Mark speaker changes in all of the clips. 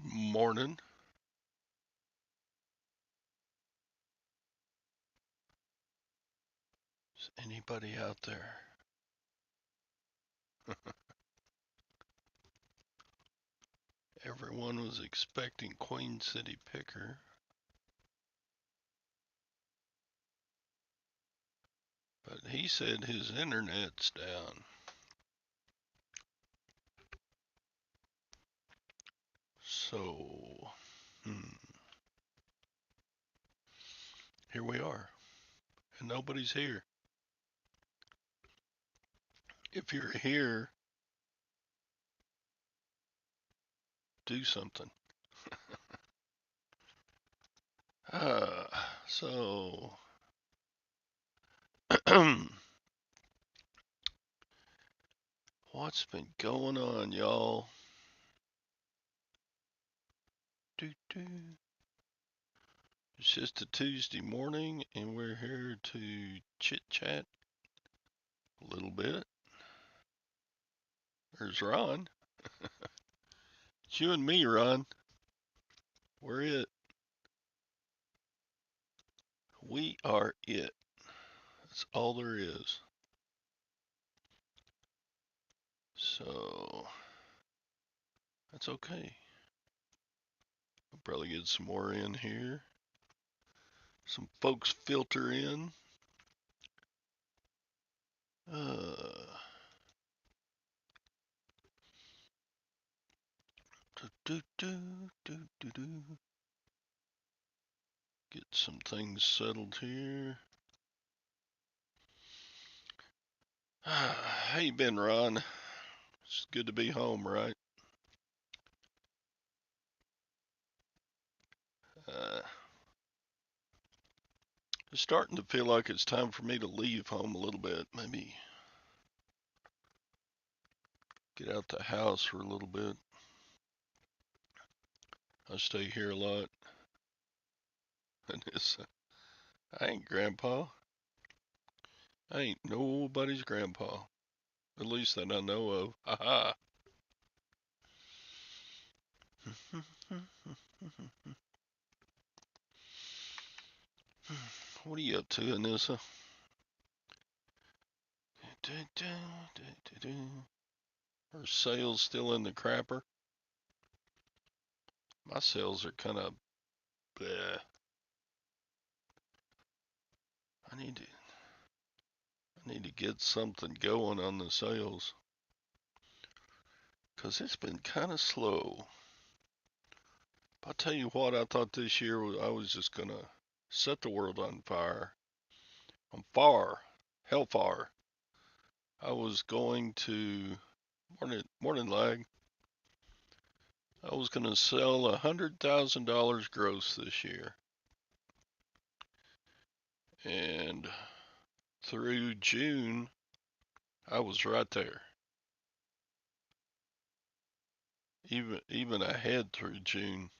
Speaker 1: Morning. Is anybody out there? Everyone was expecting Queen City Picker, but he said his internet's down. So, here we are, and nobody's here. If you're here, do something. So, what's been going on, y'all? It's just a Tuesday morning, and we're here to chit chat a little bit. There's Ron. It's you and me, Ron. We're it. We are it. That's all there is. So, that's okay. I'll probably get some more in here. Some folks filter in. Uh, do, do, do, do, do. Get some things settled here. How you been, Ron? It's good to be home, right? Uh, it's starting to feel like it's time for me to leave home a little bit. Maybe get out the house for a little bit. I stay here a lot. And I ain't grandpa. I ain't nobody's grandpa. At least that I know of. Ha ha. What are you up to, Anissa? Are sales still in the crapper? My sales are kind of bleh. I need to I need to get something going on the sales, 'cause it's been kind of slow. I'll tell you what, I thought this year I was just gonna set the world on fire. On fire, hellfire. I was going to morning lag. I was gonna sell $100,000 gross this year, and through June, I was right there. Even ahead through June,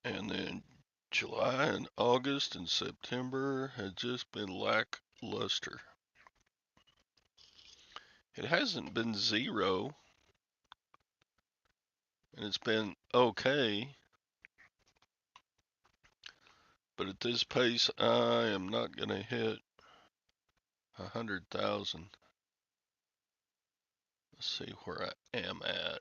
Speaker 1: and then July and August and September had just been lackluster. It hasn't been zero, and it's been okay, but at this pace, I am not gonna hit 100,000. Let's see where I am at.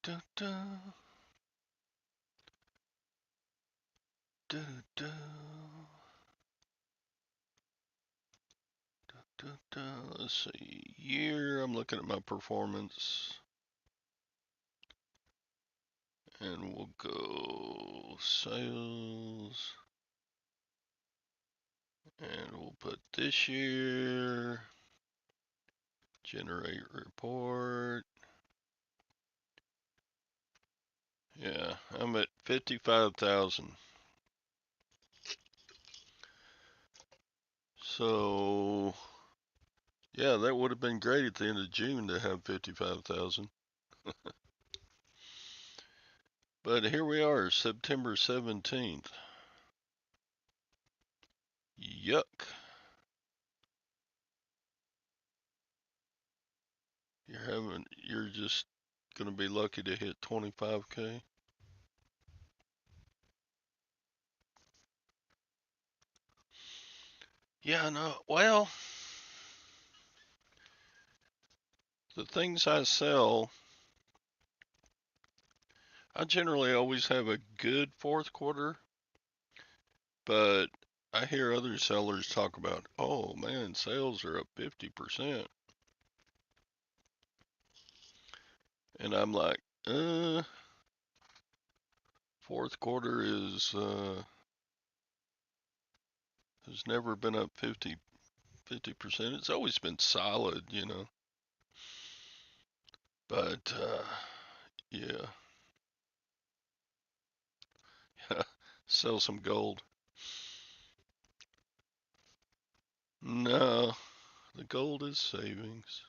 Speaker 1: Da, da, da, da, let's see. Year, I'm looking at my performance. And we'll go sales. And we'll put this year. Generate report. Yeah, I'm at 55,000. So, yeah, that would have been great at the end of June to have 55,000. But here we are, September 17th. Yuck. You're just gonna be lucky to hit 25K. Yeah, no. Well, the things I sell, I generally always have a good fourth quarter, but I hear other sellers talk about, oh man, sales are up 50%. And I'm like, fourth quarter has never been up 50%. It's always been solid, you know. But yeah, sell some gold. No, the gold is savings.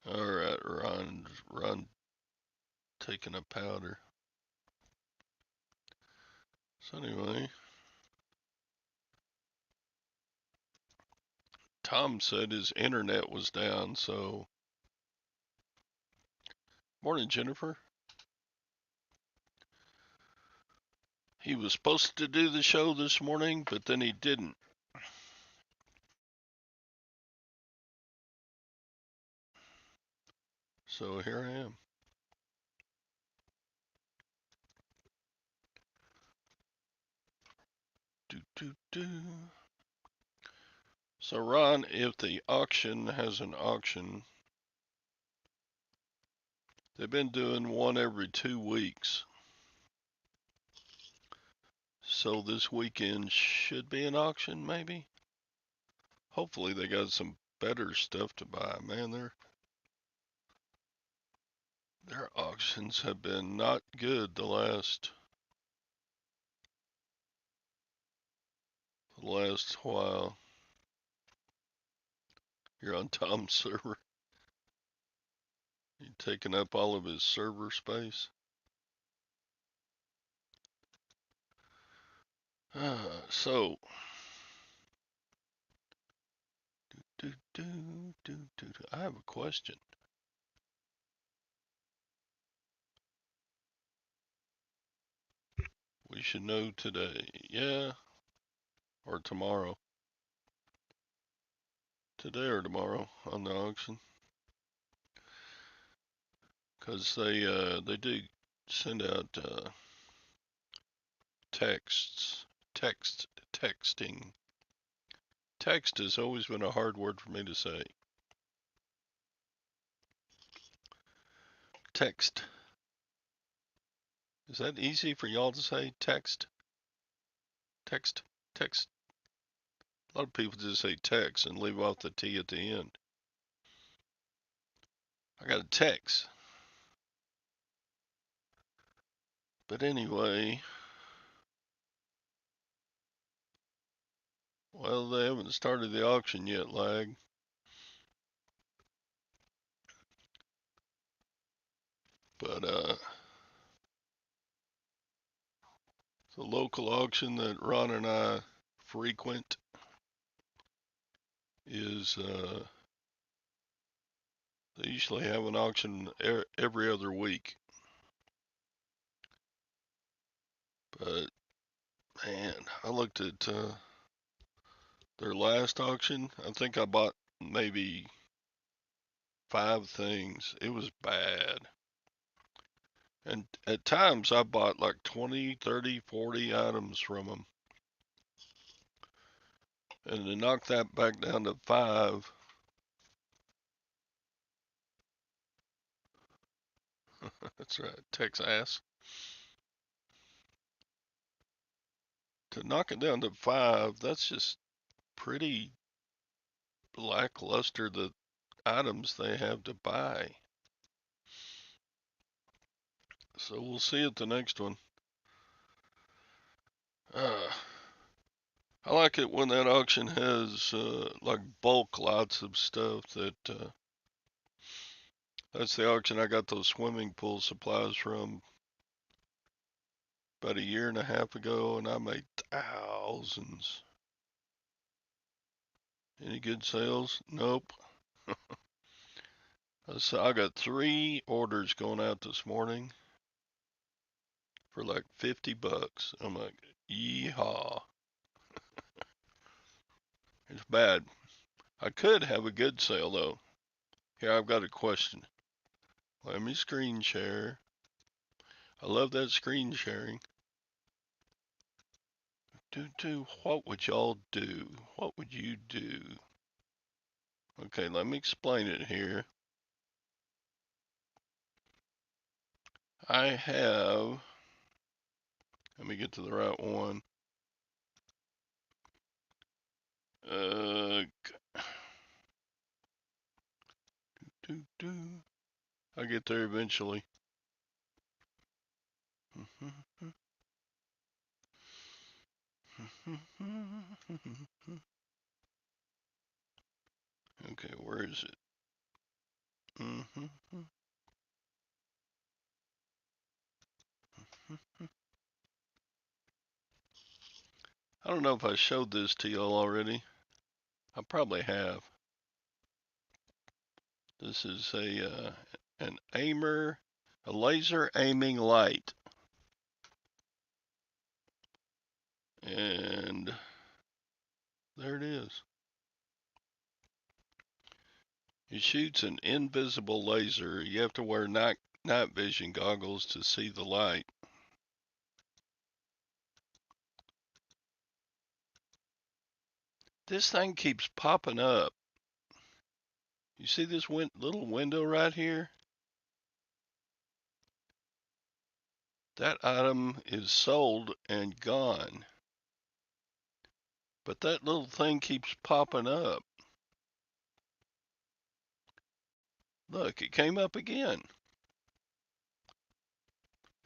Speaker 1: All right, Ron taking a powder. So anyway, Thom said his internet was down. So morning, Jennifer. He was supposed to do the show this morning, but then he didn't. So here I am. Do do do. So Ron, if the auction has an auction, they've been doing one every 2 weeks. So this weekend should be an auction, maybe. Hopefully they got some better stuff to buy. Man, their auctions have been not good the last while. You're on Thom's server. You taking up all of his server space. So, I have a question. We should know today. Yeah, or tomorrow. Today or tomorrow on the auction. Because they do send out texts. Texting. Text has always been a hard word for me to say. Text. Is that easy for y'all to say? Text? Text? Text? A lot of people just say text and leave off the T at the end. I got a text. But anyway, well, they haven't started the auction yet, lag. But the local auction that Ron and I frequent is they usually have an auction every other week. But man, I looked at their last auction. I think I bought maybe 5 things. It was bad. And at times I bought like 20, 30, 40 items from them. And to knock that back down to 5, that's right, Texas. To knock it down to 5, that's just pretty lackluster, the items they have to buy. So we'll see at the next one. I like it when that auction has like bulk lots of stuff. That's the auction I got those swimming pool supplies from about a year and a half ago, and I made thousands. Any good sales? Nope. So I got 3 orders going out this morning for like $50. I'm like, yeehaw. It's bad. I could have a good sale though. Here, I've got a question. Let me screen share. I love that screen sharing. What would y'all do? What would you do? Okay, let me explain it here. I have, let me get to the right one. I'll get there eventually. Okay, where is it? I don't know if I showed this to y'all already. I probably have. This is an aimer, a laser aiming light. And there it is. It shoots an invisible laser. You have to wear night vision goggles to see the light. This thing keeps popping up. You see this little window right here? That item is sold and gone. But that little thing keeps popping up. Look, it came up again.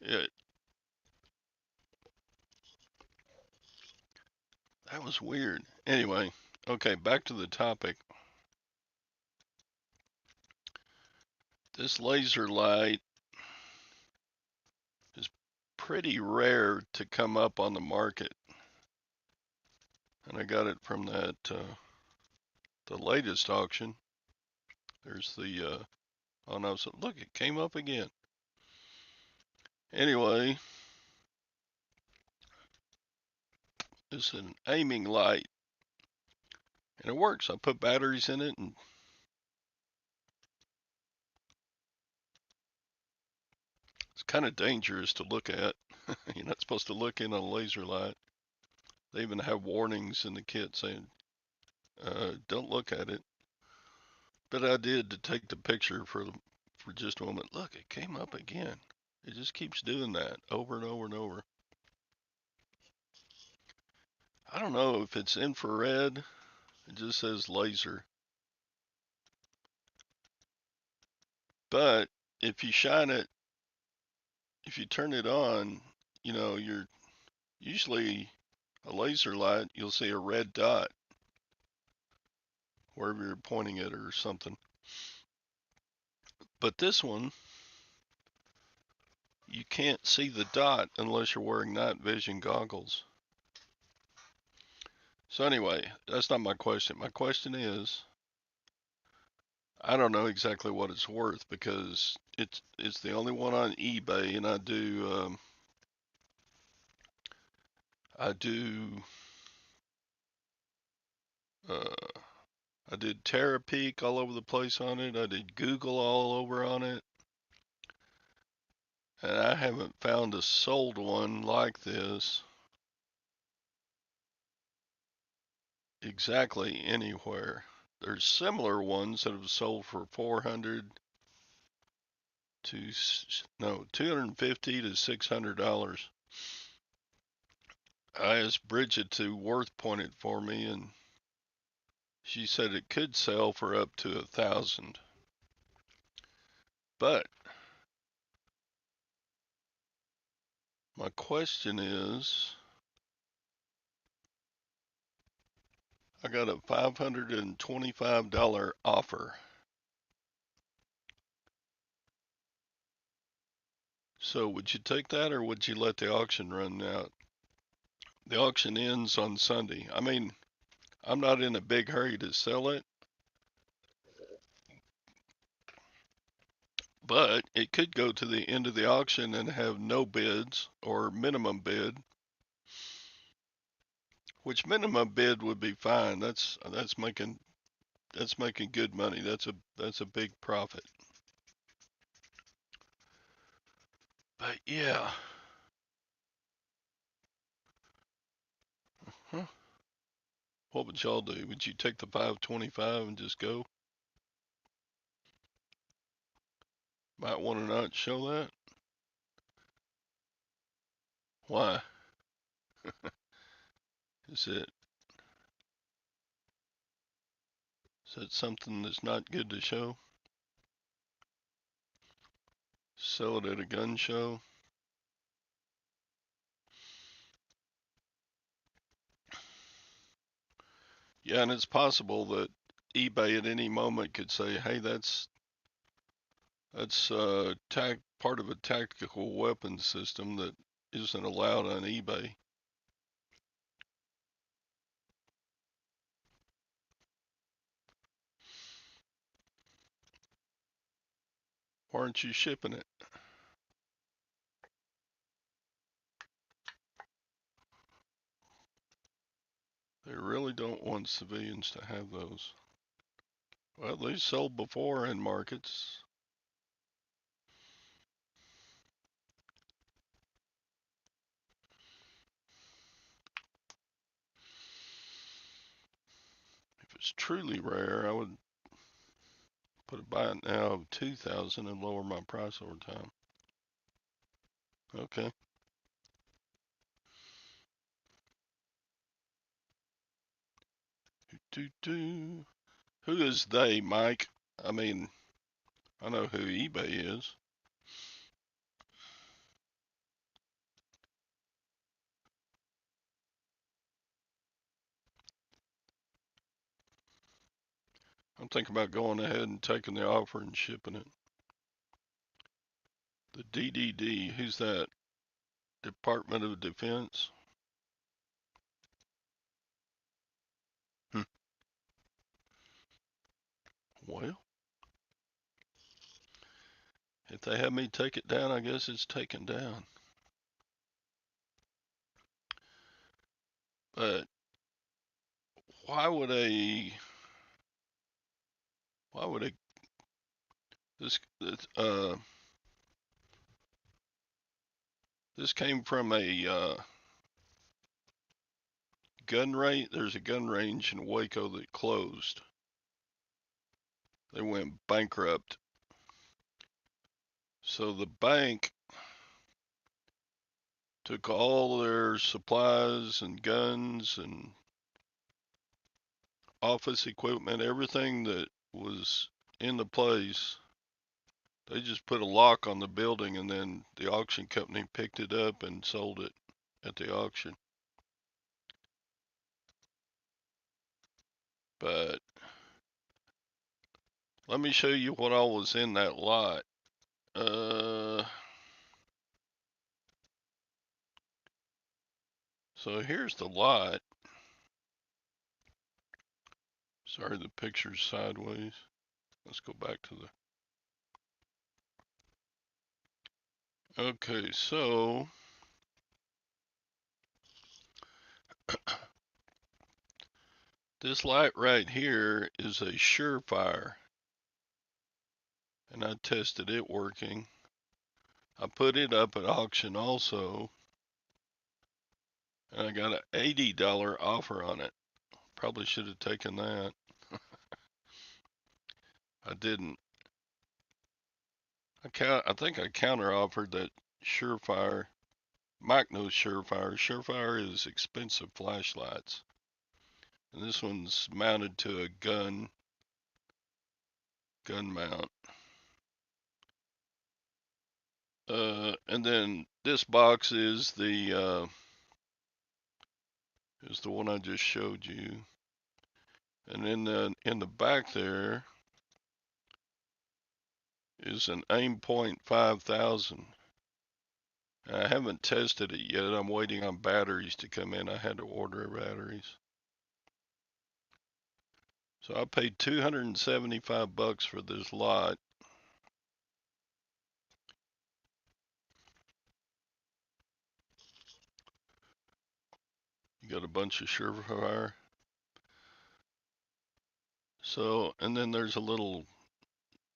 Speaker 1: That was weird. Anyway, okay, back to the topic. This laser light is pretty rare to come up on the market. And I got it from that the latest auction. There's the oh no, so look, it came up again. Anyway, it's an aiming light. And it works. I put batteries in it and it's kind of dangerous to look at. You're not supposed to look in a laser light. They even have warnings in the kit saying, don't look at it. But I did to take the picture for just a moment. Look, it came up again. It just keeps doing that over and over and over. I don't know if it's infrared. It just says laser. But if you shine it, if you turn it on, you know, you're usually a laser light, you'll see a red dot wherever you're pointing it or something. But this one, you can't see the dot unless you're wearing night vision goggles. So anyway, that's not my question. My question is, I don't know exactly what it's worth because it's the only one on eBay, and uh, I did Terapeak all over the place on it. I did Google all over on it. And I haven't found a sold one like this exactly anywhere. There's similar ones that have sold for 400 to no 250 to $600. I asked Bridget to worth point it for me, and she said it could sell for up to 1,000. But my question is, I got a $525 offer. So would you take that, or would you let the auction run out? The auction ends on Sunday. I mean, I'm not in a big hurry to sell it, but it could go to the end of the auction and have no bids or minimum bid, which minimum bid would be fine. That's making good money. That's a big profit. But yeah. Huh. What would y'all do? Would you take the 525 and just go? Might want to not show that. Why? Is it is that something that's not good to show? Sell it at a gun show? Yeah, and it's possible that eBay at any moment could say, "Hey, that's part of a tactical weapons system that isn't allowed on eBay." Why aren't you shipping it? They really don't want civilians to have those. Well, they sold before in markets. If it's truly rare, I would put a buy it now of 2,000 and lower my price over time. Okay. Do do. Who is they, Mike? I mean, I know who eBay is. I'm thinking about going ahead and taking the offer and shipping it. The DDD, who's that? Department of Defense? Hmm. Well, if they have me take it down, I guess it's taken down. But why would a why would a this this came from a gun range? There's a gun range in Waco that closed. They went bankrupt. So the bank took all their supplies and guns and office equipment, everything that was in the place. They just put a lock on the building, and then the auction company picked it up and sold it at the auction. But let me show you what all was in that lot. So here's the lot. Sorry, the picture's sideways. Let's go back to the. Okay, so this light right here is a Surefire, and I tested it working. I put it up at auction also, and I got an $80 offer on it. Probably should have taken that. I didn't. I think I counter offered that Surefire. Mike knows Surefire. Surefire is expensive flashlights, and this one's mounted to a gun mount. And then this box is the one I just showed you, and in the back there is an Aimpoint 5000. I haven't tested it yet. I'm waiting on batteries to come in. I had to order batteries. So I paid $275 for this lot. You got a bunch of Silverhair. So, and then there's a little,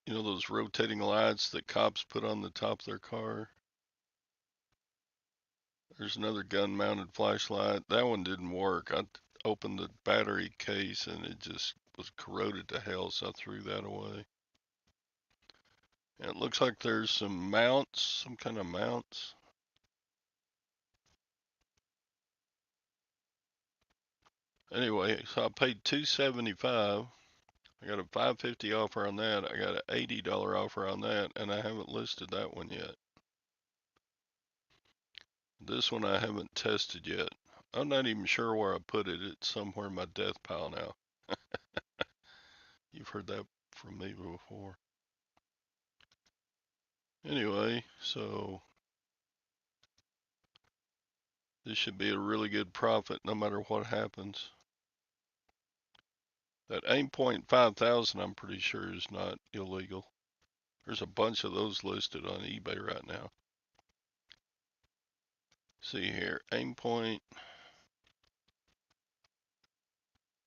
Speaker 1: you know, those rotating lights that cops put on the top of their car. There's another gun mounted flashlight. That one didn't work. I opened the battery case and it just was corroded to hell, so I threw that away. And it looks like there's some mounts, some kind of mounts. Anyway, so I paid $275. I got a $550 offer on that. I got an $80 offer on that, and I haven't listed that one yet. This one I haven't tested yet. I'm not even sure where I put it. It's somewhere in my death pile now. You've heard that from me before. Anyway, so this should be a really good profit no matter what happens. That aim point 5000 I'm pretty sure is not illegal. There's a bunch of those listed on eBay right now. See here, aim point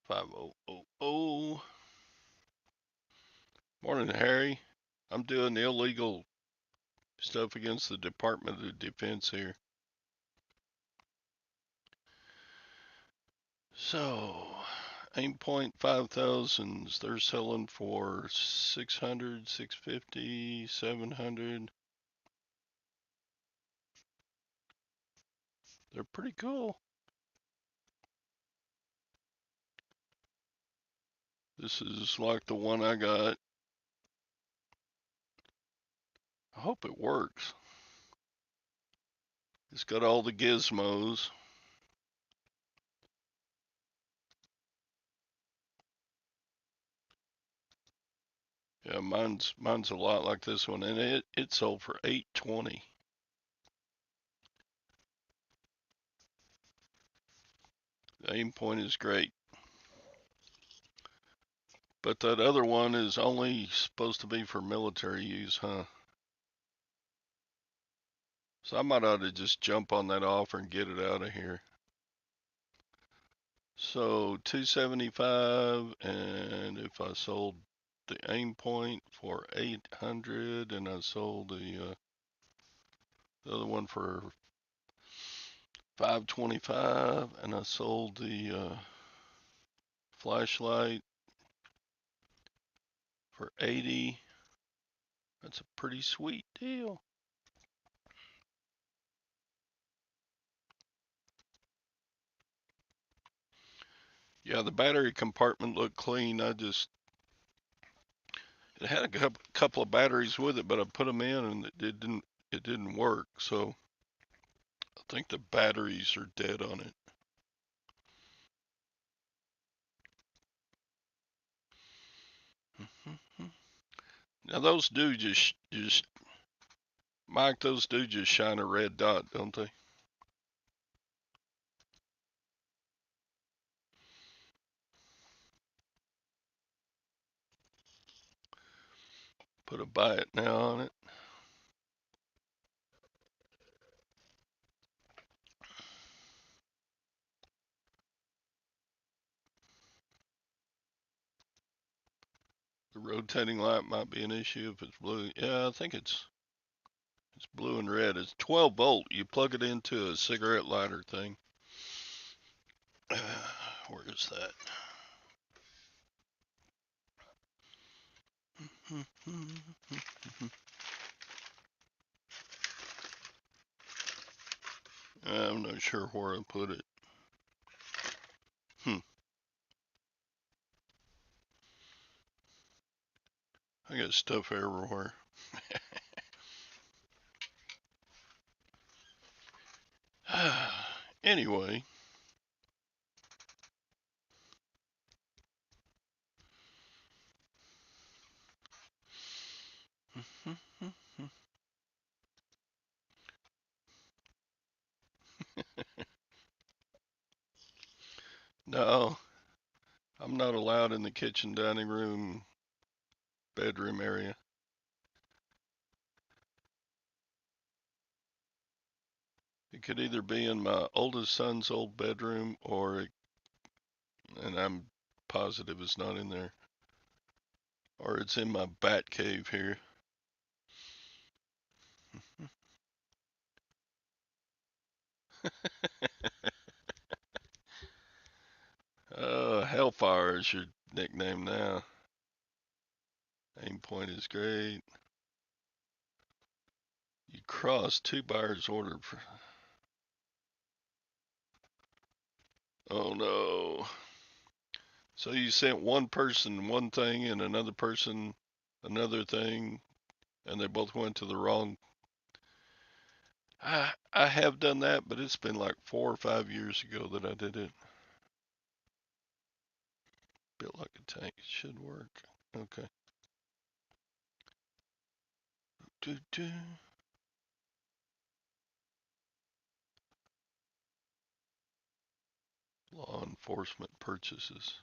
Speaker 1: 5000. Morning, Harry. I'm doing illegal stuff against the Department of Defense here. So, aim point 5000s, they're selling for 600, 650, 700. They're pretty cool. This is like the one I got. I hope it works. It's got all the gizmos. Yeah, mine's a lot like this one, and it sold for $820. The aim point is great. But that other one is only supposed to be for military use, huh? So I might ought to just jump on that offer and get it out of here. So 275, and if I sold the aim point for 800, and I sold the other one for 525, and I sold the flashlight for 80. That's a pretty sweet deal. Yeah, the battery compartment looked clean. It had a couple of batteries with it, but I put them in and it didn't work. So I think the batteries are dead on it. Now those do just Mike, those do just shine a red dot, don't they? Put a buy it now on it. The rotating light might be an issue if it's blue. Yeah, I think it's blue and red. It's 12 volt. You plug it into a cigarette lighter thing. Where is that? I'm not sure where I put it. I got stuff everywhere. Anyway. No, I'm not allowed in the kitchen, dining room, bedroom area. It could either be in my oldest son's old bedroom and I'm positive it's not in there, or it's in my bat cave here. Hellfire is your nickname now. Aim point is great. You crossed two buyers ordered for. Oh no. So you sent one person one thing and another person another thing, and they both went to the wrong. I have done that, but it's been like 4 or 5 years ago that I did it. Built like a tank. It should work. Okay. Do do. Law enforcement purchases.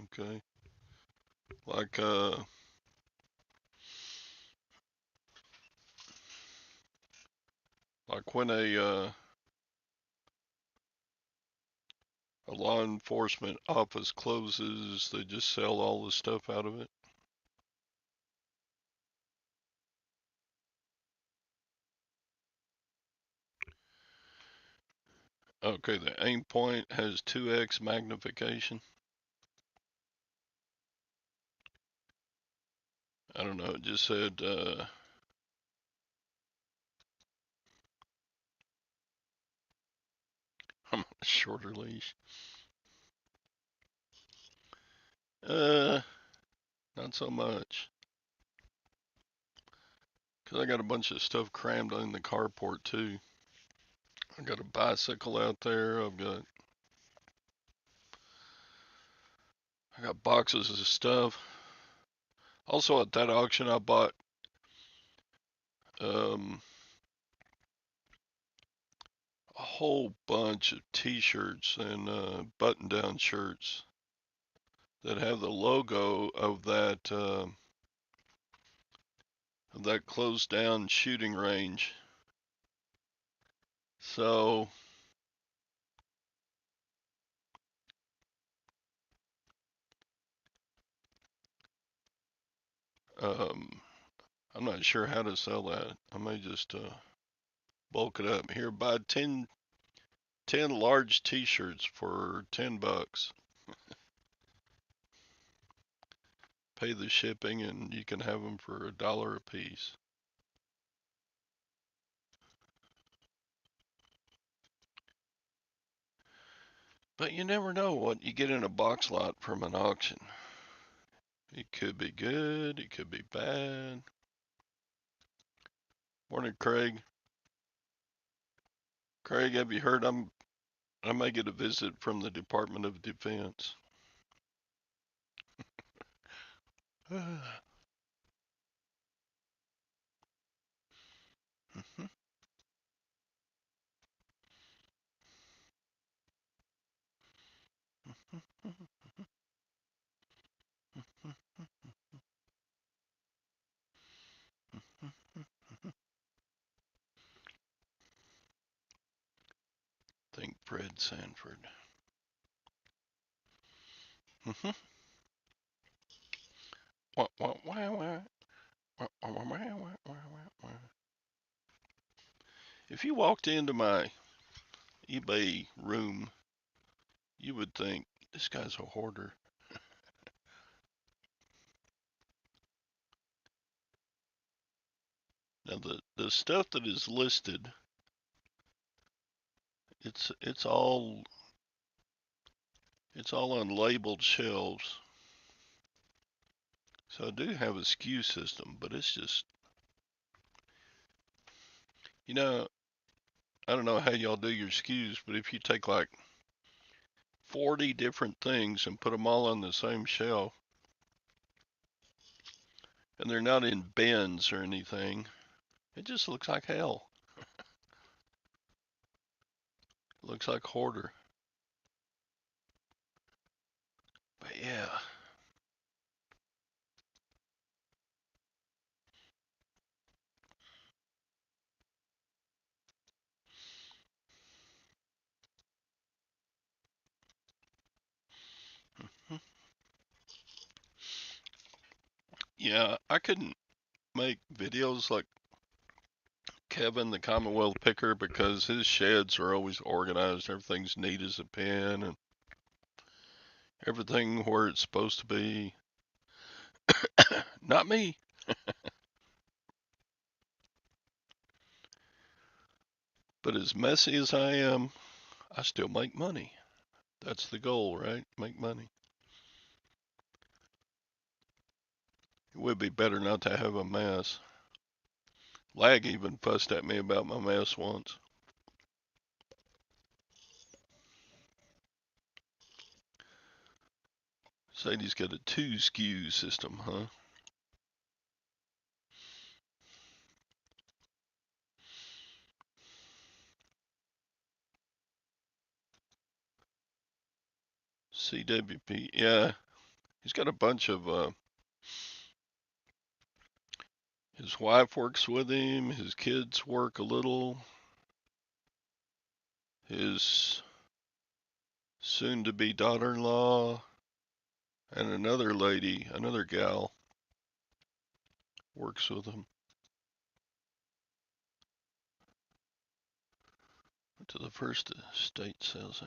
Speaker 1: Okay. Like when a law enforcement office closes, they just sell all the stuff out of it. Okay, the aim point has 2x magnification. I don't know, it just said I'm on a shorter leash. Uh, Not so much. Because I got a bunch of stuff crammed in the carport too. I got a bicycle out there. I got boxes of stuff. Also at that auction, I bought um, a whole bunch of T-shirts and button-down shirts that have the logo of that closed down shooting range. So um, I'm not sure how to sell that. I may just bulk it up. Here, buy 10 large T-shirts for $10. Pay the shipping, and you can have them for $1 a piece. But you never know what you get in a box lot from an auction. It could be good, it could be bad. Morning, Craig. Craig, have you heard I may get a visit from the Department of Defense? Think Fred Sanford. If you walked into my eBay room, you would think this guy's a hoarder. Now the stuff that is listed, it's all on labeled shelves. So I do have a SKU system, but it's just, you know, I don't know how y'all do your SKUs, but if you take like 40 different things and put them all on the same shelf, and they're not in bins or anything, it just looks like hell. It looks like hoarder. But Yeah, I couldn't make videos like Kevin, the Commonwealth picker, because his sheds are always organized. Everything's neat as a pin and everything where it's supposed to be. Not me. But as messy as I am, I still make money. That's the goal, right? Make money. It would be better not to have a mess. Lag even fussed at me about my mess once. Sadie's got a 2 SKU system, huh? CWP, yeah. He's got a bunch of, his wife works with him, his kids work a little, his soon to be daughter in law, and another lady, another gal, works with him. To the first estate sales.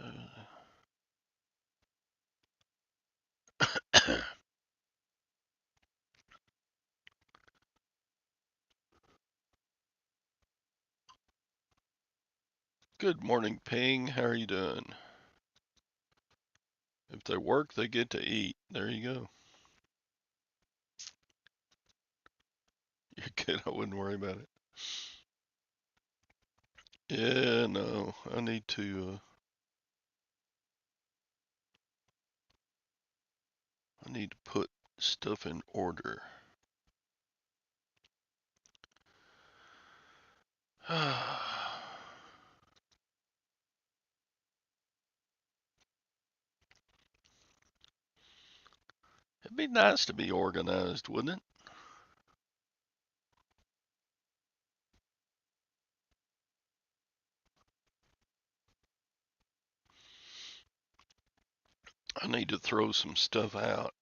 Speaker 1: Good morning, Ping. How are you doing? If they work, they get to eat. There you go. You're good. I wouldn't worry about it. Yeah, no. I need to. I need to put stuff in order. It'd be nice to be organized, wouldn't it? I need to throw some stuff out.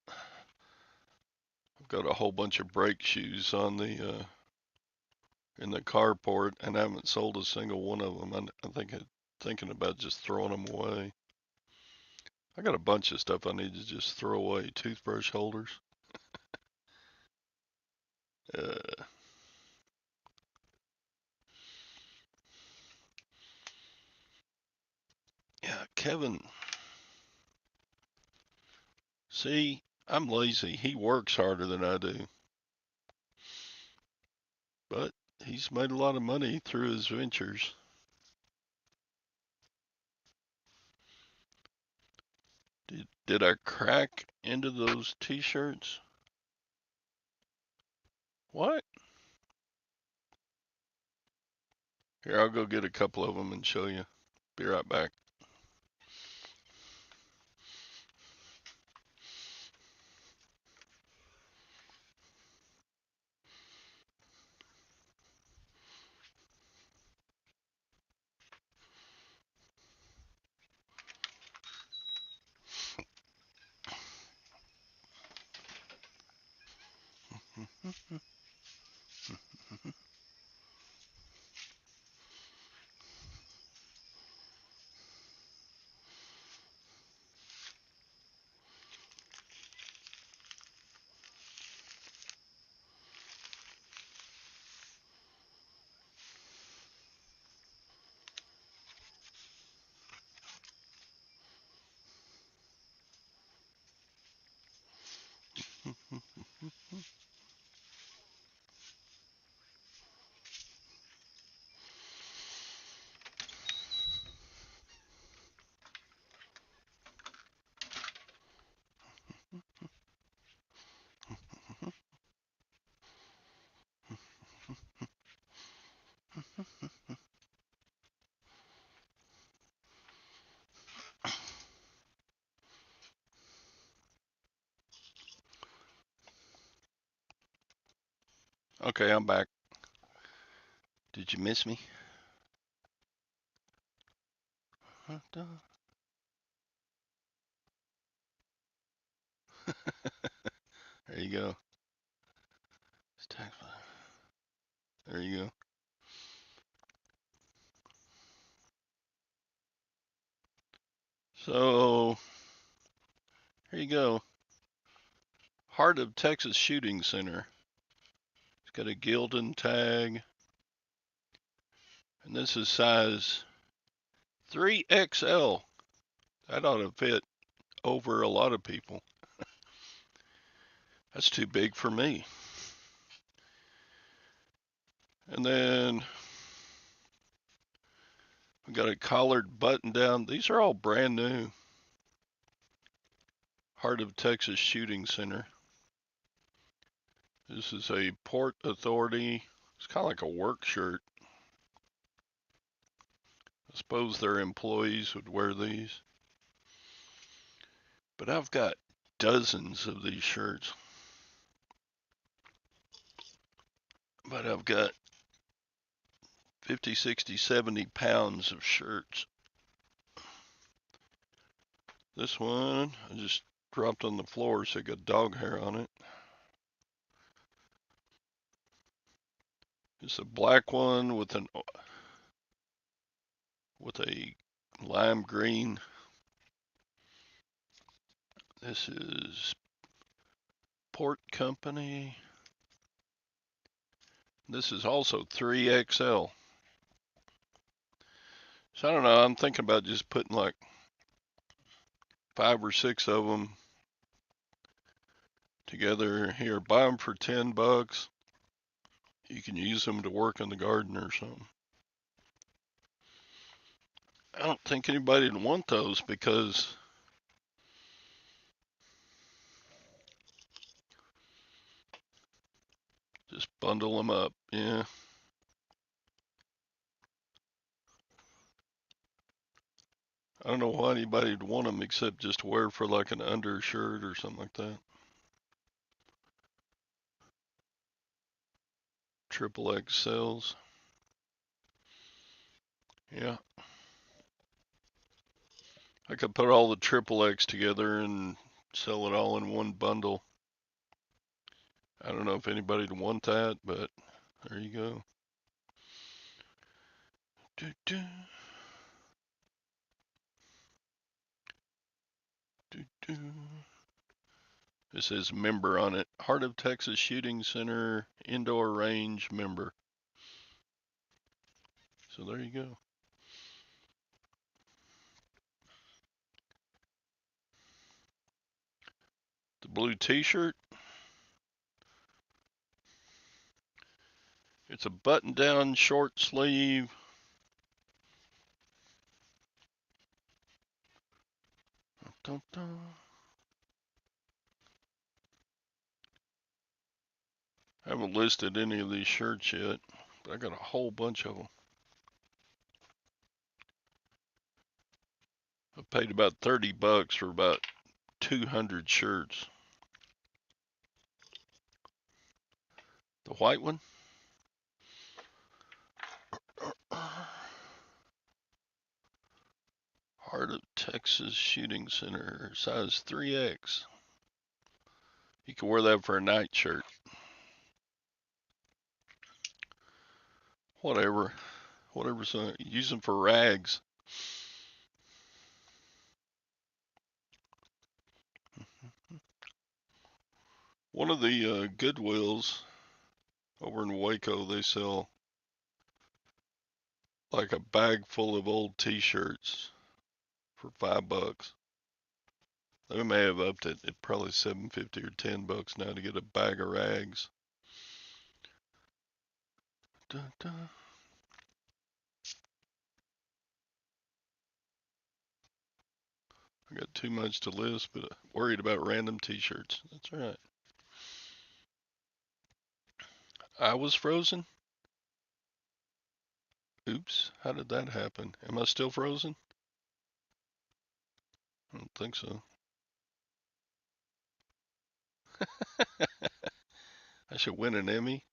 Speaker 1: I've got a whole bunch of brake shoes on the in the carport, and I haven't sold a single one of them. I think I'm thinking about just throwing them away. I got a bunch of stuff I need to just throw away. Toothbrush holders. Uh, yeah, Kevin. See, I'm lazy. He works harder than I do, but he's made a lot of money through his ventures. Did I crack into those t-shirts? What? Here, I'll go get a couple of them and show you. Be right back. Okay, I'm back. Did you miss me? There you go. There you go. So, here you go. Heart of Texas Shooting Center. It's got a Gildan tag. And this is size 3XL. That ought to fit over a lot of people. That's too big for me. And then we got a collared button down. These are all brand new. Heart of Texas Shooting Center. This is a Port Authority. It's kind of like a work shirt. I suppose their employees would wear these. But I've got dozens of these shirts. But I've got 50, 60, 70 pounds of shirts. This one I just dropped on the floor, so it got dog hair on it. It's a black one with a lime green. This is Port Company. This is also 3XL. So I don't know. I'm thinking about just putting like 5 or 6 of them together here. Buy them for $10. You can use them to work in the garden or something. I don't think anybody would want those because just bundle them up. Yeah. I don't know why anybody would want them except just wear for like an undershirt or something like that. Triple XLs. Yeah. I could put all the triple X together and sell it all in one bundle. I don't know if anybody would want that, but there you go. Do, do. Do, do. This says member on it. Heart of Texas Shooting Center indoor range member. So there you go. The blue t-shirt. It's a button-down short sleeve. Dun, dun. I haven't listed any of these shirts yet, but I got a whole bunch of them. I paid about $30 for about 200 shirts. The white one. Heart of Texas Shooting Center, size 3X. You can wear that for a night shirt. Whatever. So use them for rags. One of the Goodwills over in Waco, they sell like a bag full of old t-shirts for $5. They may have upped it at probably $7.50 or $10 now to get a bag of rags. Dun, dun. I got too much to list, but worried about random t-shirts. That's all right. I was frozen? Oops, how did that happen? Am I still frozen? I don't think so. I should win an Emmy.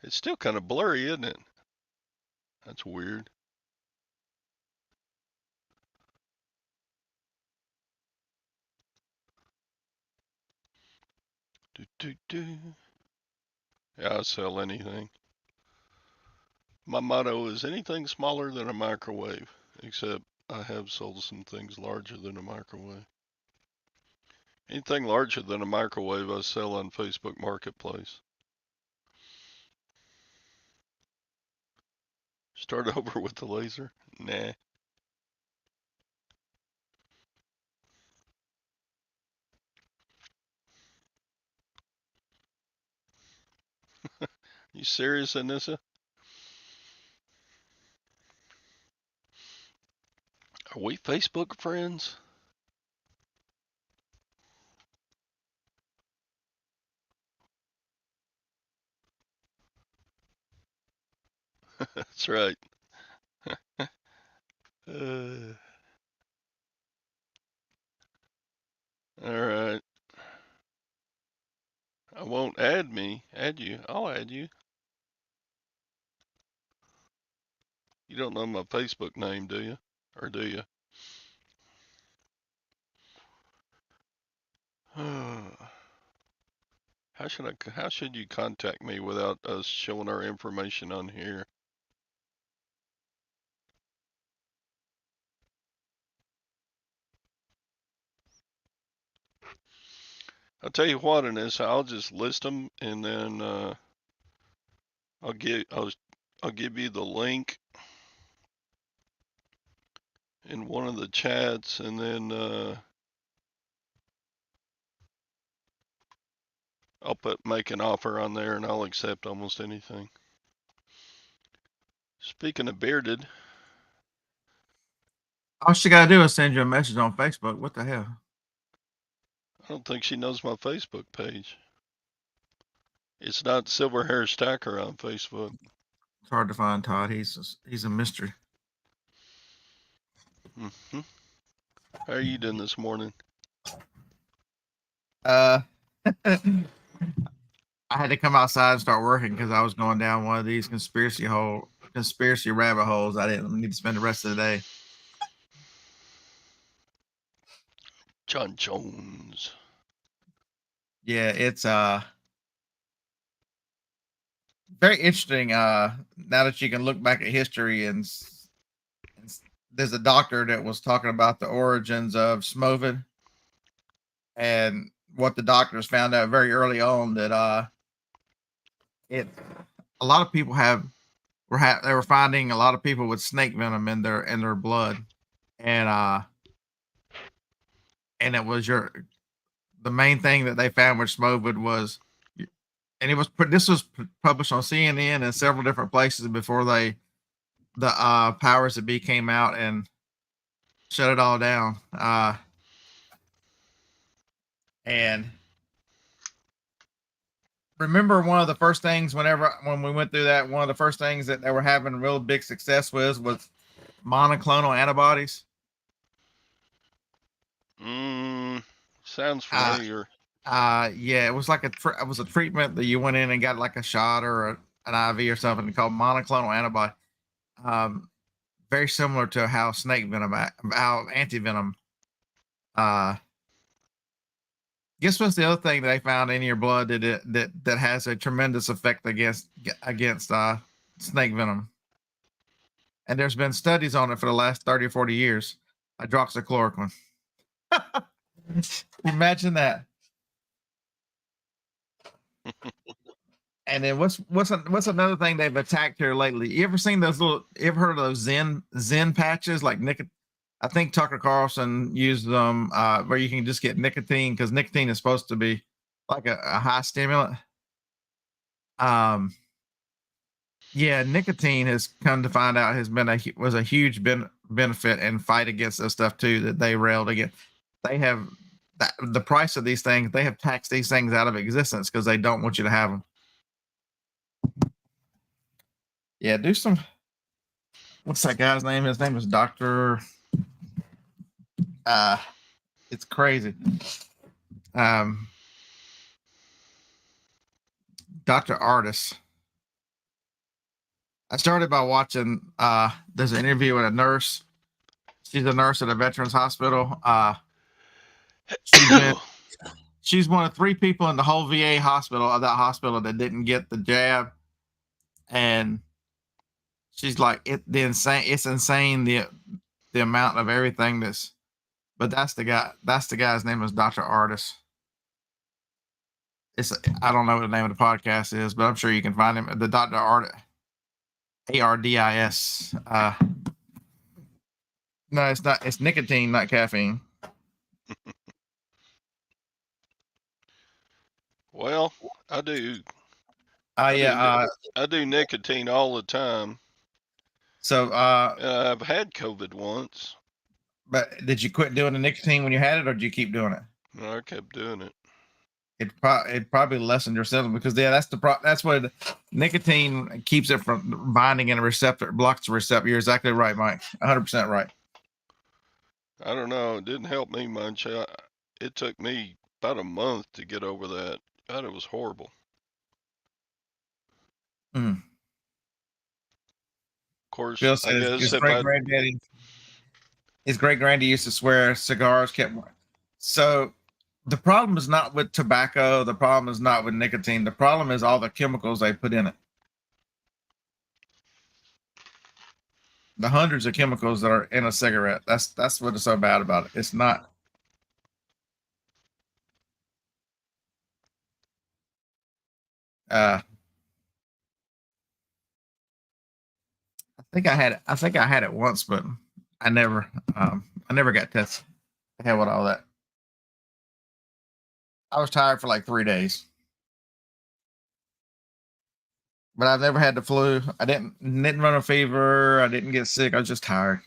Speaker 1: It's still kind of blurry, isn't it? That's weird. Do, do, do. Yeah, I'll sell anything. My motto is anything smaller than a microwave, except I have sold some things larger than a microwave. Anything larger than a microwave I sell on Facebook Marketplace. Start over with the laser? Nah. You serious, Anissa? Are we Facebook friends? That's right. Uh, all right. I won't add you. I'll add you. You don't know my Facebook name, do you? Or do you? How should you contact me without us showing our information on here? I'll tell you what, Anissa, I'll just list them and then I'll give I'll I'll give you the link in one of the chats, and then I'll make an offer on there, and I'll accept almost anything. Speaking of bearded,
Speaker 2: all she gotta do is send you a message on Facebook. What the hell?
Speaker 1: I don't think she knows my Facebook page. It's not Silverhairstacker on Facebook.
Speaker 2: It's hard to find Todd. He's a mystery.
Speaker 1: Mm-hmm. How are you doing this morning?
Speaker 2: I had to come outside and start working because I was going down one of these conspiracy rabbit holes. I didn't need to spend the rest of the day.
Speaker 1: John Jones.
Speaker 2: Yeah, it's very interesting. Now that you can look back at history and there's a doctor that was talking about the origins of Smovid and what the doctors found out very early on that it a lot of people they were finding a lot of people with snake venom in their blood, and it was the main thing that they found with Smovid was, and this was published on CNN and several different places before the powers that be came out and shut it all down. And remember, one of the first things when we went through that, one of the first things that they were having real big success with was monoclonal antibodies.
Speaker 1: Sounds familiar.
Speaker 2: Yeah, it was like it was a treatment that you went in and got like a shot or an IV or something called monoclonal antibody. Very similar to how how antivenom. Guess what's the other thing that they found in your blood that has a tremendous effect against snake venom? And there's been studies on it for the last 30 or 40 years. Hydroxychloroquine. Imagine that. And then what's another thing they've attacked here lately? You ever seen those you ever heard of those Zen patches like nicotine? I think Tucker Carlson used them where you can just get nicotine because nicotine is supposed to be like a high stimulant. Yeah, nicotine has come to find out was a huge benefit and fight against this stuff too that they railed against. They have the price of these things. They have taxed these things out of existence because they don't want you to have them. Yeah, do some. What's that guy's name? His name is Doctor. It's crazy. Dr. Artis. I started by watching. There's an interview with a nurse. She's a nurse at a veterans hospital. She's one of 3 people in the whole VA hospital that didn't get the jab, and She's like the insane. It's insane the amount of everything that's. But that's the guy. That's the guy's name is Dr. Artis. It's I don't know what the name of the podcast is, but I'm sure you can find him. The Dr. Ardis. No, it's not. It's nicotine, not caffeine.
Speaker 1: Well, I do.
Speaker 2: Yeah.
Speaker 1: I do nicotine all the time.
Speaker 2: So,
Speaker 1: I've had COVID once.
Speaker 2: but did you quit doing the nicotine when you had it, or did you keep doing it?
Speaker 1: I kept doing it.
Speaker 2: It probably lessened your symptoms because that's what nicotine keeps it from binding in a receptor, blocks the receptor. You're exactly right, Mike. 100% right.
Speaker 1: I don't know. It didn't help me much. It took me about a month to get over that. God, it was horrible.
Speaker 2: Mm.
Speaker 1: Of course,
Speaker 2: Bill
Speaker 1: I
Speaker 2: says
Speaker 1: guess if I
Speaker 2: his great granddaddy used to swear cigars kept. So the problem is not with tobacco. The problem is not with nicotine. The problem is all the chemicals they put in it. The hundreds of chemicals that are in a cigarette. That's what is so bad about it. It's not. I think I had it. I think I had it once, but I never. I never got tested. I had with all that. I was tired for like 3 days, but I've never had the flu. I didn't run a fever. I didn't get sick. I was just tired.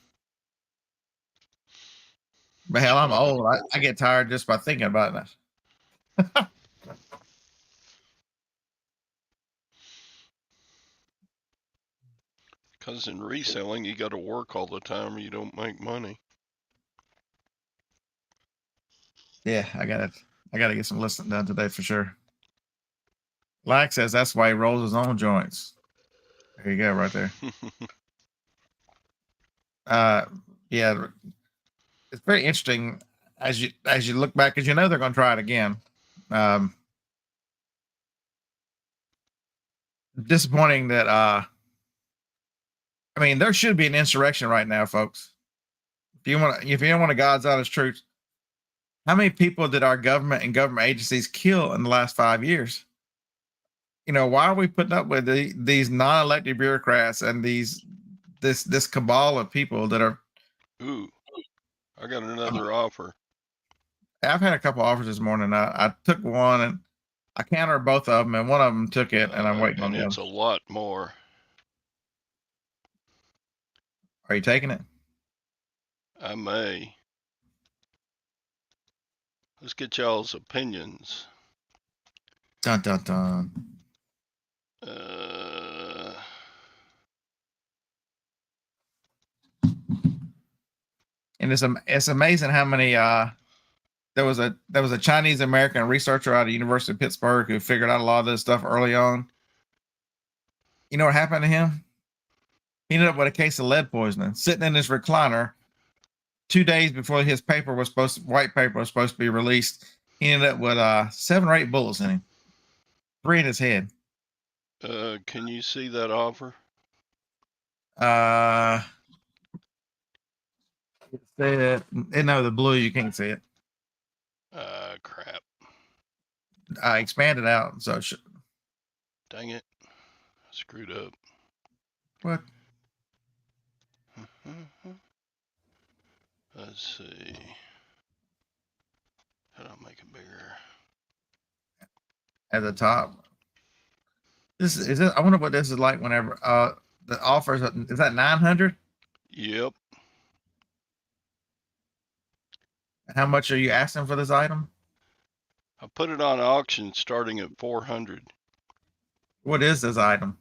Speaker 2: But hell, I'm old. I get tired just by thinking about it.
Speaker 1: because in reselling you got to work all the time or you don't make money.
Speaker 2: Yeah, I gotta get some listening done today for sure. Lack says that's why he rolls his own joints. There you go, right there. uh, yeah, it's very interesting as you look back, because you know they're going to try it again. Um, Disappointing that I mean, there should be an insurrection right now, folks. If you don't want a God's honest truth, how many people did our government and government agencies kill in the last 5 years? You know, why are we putting up with these non-elected bureaucrats and this cabal of people that are?
Speaker 1: Ooh, I got another offer.
Speaker 2: I've had a couple offers this morning. I took one and I countered both of them, and one of them took it, and I'm waiting on
Speaker 1: And
Speaker 2: the
Speaker 1: it's
Speaker 2: other.
Speaker 1: a lot more.
Speaker 2: Are you taking it?
Speaker 1: I may. Let's get y'all's opinions.
Speaker 2: Dun dun dun. And it's amazing how many there was a Chinese American researcher out of the University of Pittsburgh who figured out a lot of this stuff early on. You know what happened to him? He ended up with a case of lead poisoning, sitting in his recliner 2 days before his white paper was supposed to be released. He ended up with 7 or 8 bullets in him, 3 in his head.
Speaker 1: Can you see that offer?
Speaker 2: Say it. No, the blue you can't see it.
Speaker 1: Crap.
Speaker 2: I expanded out, so
Speaker 1: Dang it. I screwed up.
Speaker 2: what?
Speaker 1: Let's see. How do I make it bigger?
Speaker 2: At the top. This is it. I wonder what this is like whenever the offers is that 900?
Speaker 1: Yep.
Speaker 2: How much are you asking for this item?
Speaker 1: I put it on auction starting at 400.
Speaker 2: What is this item?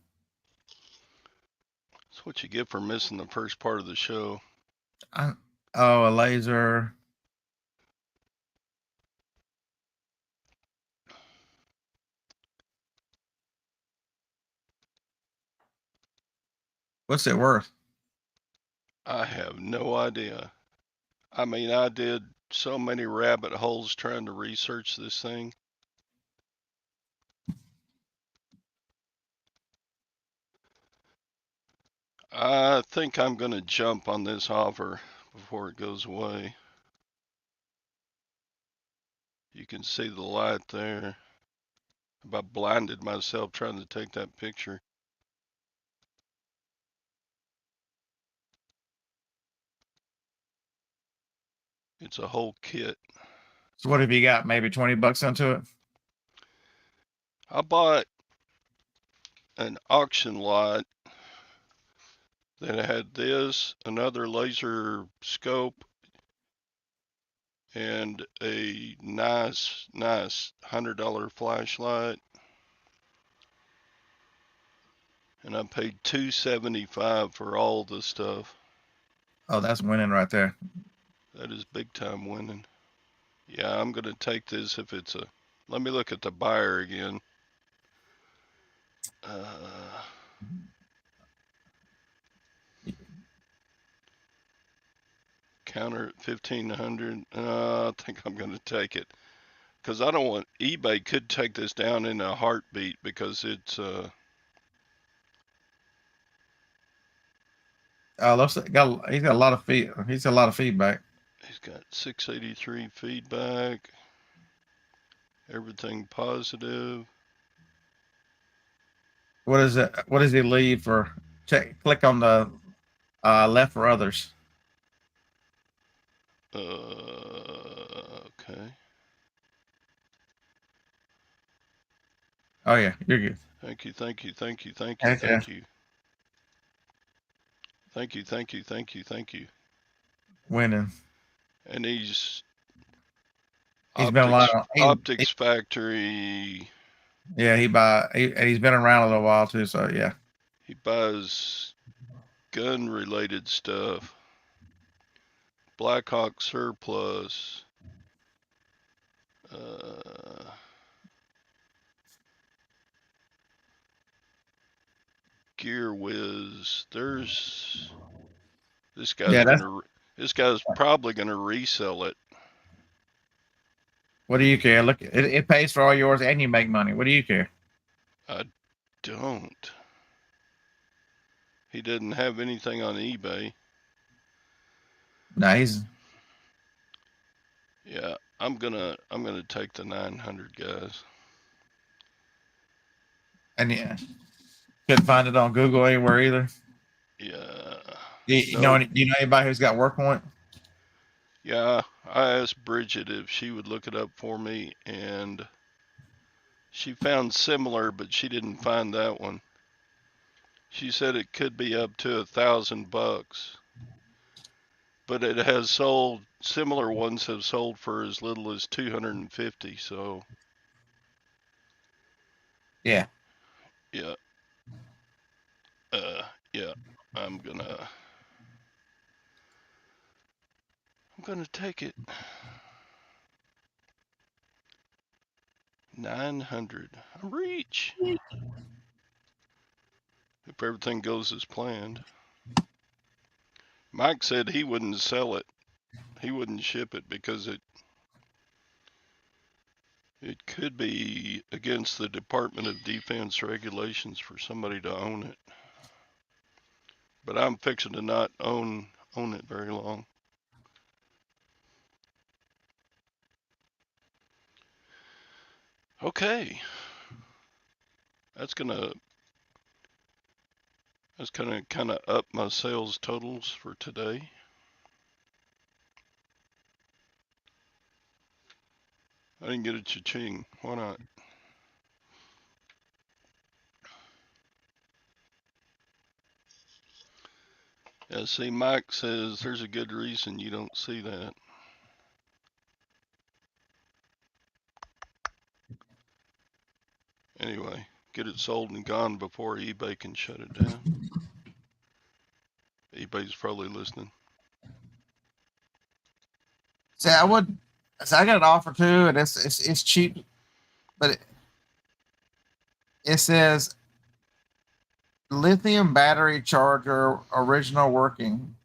Speaker 1: That's what you get for missing the first part of the show.
Speaker 2: A laser. What's it worth?
Speaker 1: I have no idea. I mean, I did so many rabbit holes trying to research this thing. I think I'm going to jump on this offer before it goes away. You can see the light there. I about blinded myself trying to take that picture. It's a whole kit.
Speaker 2: So what have you got? Maybe $20 into it?
Speaker 1: I bought an auction lot that had this, another laser scope, and a nice $100 flashlight. And I paid $275 for all the stuff.
Speaker 2: Oh, that's winning right there.
Speaker 1: That is big time winning. Yeah, I'm gonna take this if it's a. Let me look at the buyer again. Counter at 1500. I think I'm gonna take it because I don't want eBay could take this down in a heartbeat because it's
Speaker 2: He's got a lot of he's got a lot of feedback.
Speaker 1: he's got 683 feedback. Everything positive.
Speaker 2: What is it? What does he leave for? Click on the left for others.
Speaker 1: Okay.
Speaker 2: Oh yeah, you're good.
Speaker 1: Thank you, thank you, thank you, thank you,
Speaker 2: Heck yeah.
Speaker 1: thank you. Thank you, thank you, thank you, thank you.
Speaker 2: Winning.
Speaker 1: And he's
Speaker 2: He's been a lot.
Speaker 1: Optics Factory.
Speaker 2: Yeah, he's been around a little while too. So yeah.
Speaker 1: He buys gun related stuff. Blackhawk Surplus. Gear Whiz. There's this
Speaker 2: Yeah,
Speaker 1: this guy's probably gonna resell it.
Speaker 2: what do you care? Look, it pays for all yours, and you make money. What do you care?
Speaker 1: I don't. He didn't have anything on eBay.
Speaker 2: No, he's.
Speaker 1: Yeah, I'm gonna take the 900, guys.
Speaker 2: And yeah, couldn't find it on Google anywhere either.
Speaker 1: Yeah.
Speaker 2: Do you know anybody who's got WorkPoint?
Speaker 1: Yeah, I asked Bridget if she would look it up for me, and she found similar, but she didn't find that one. She said it could be up to $1,000, but it has sold. Similar ones have sold for as little as 250. So
Speaker 2: Yeah.
Speaker 1: yeah, yeah, I'm gonna take it. 900. I'm reach. If everything goes as planned. Mike said he wouldn't sell it. He wouldn't ship it because it could be against the Department of Defense regulations for somebody to own it. But I'm fixing to not own it very long. Okay. That's gonna kind of up my sales totals for today. I didn't get a cha-ching. Why not? Yeah, see, Mike says there's a good reason you don't see that. Anyway, get it sold and gone before eBay can shut it down. eBay's probably listening.
Speaker 2: See, I would. So I got an offer too, and it's cheap, but it says lithium battery charger original working,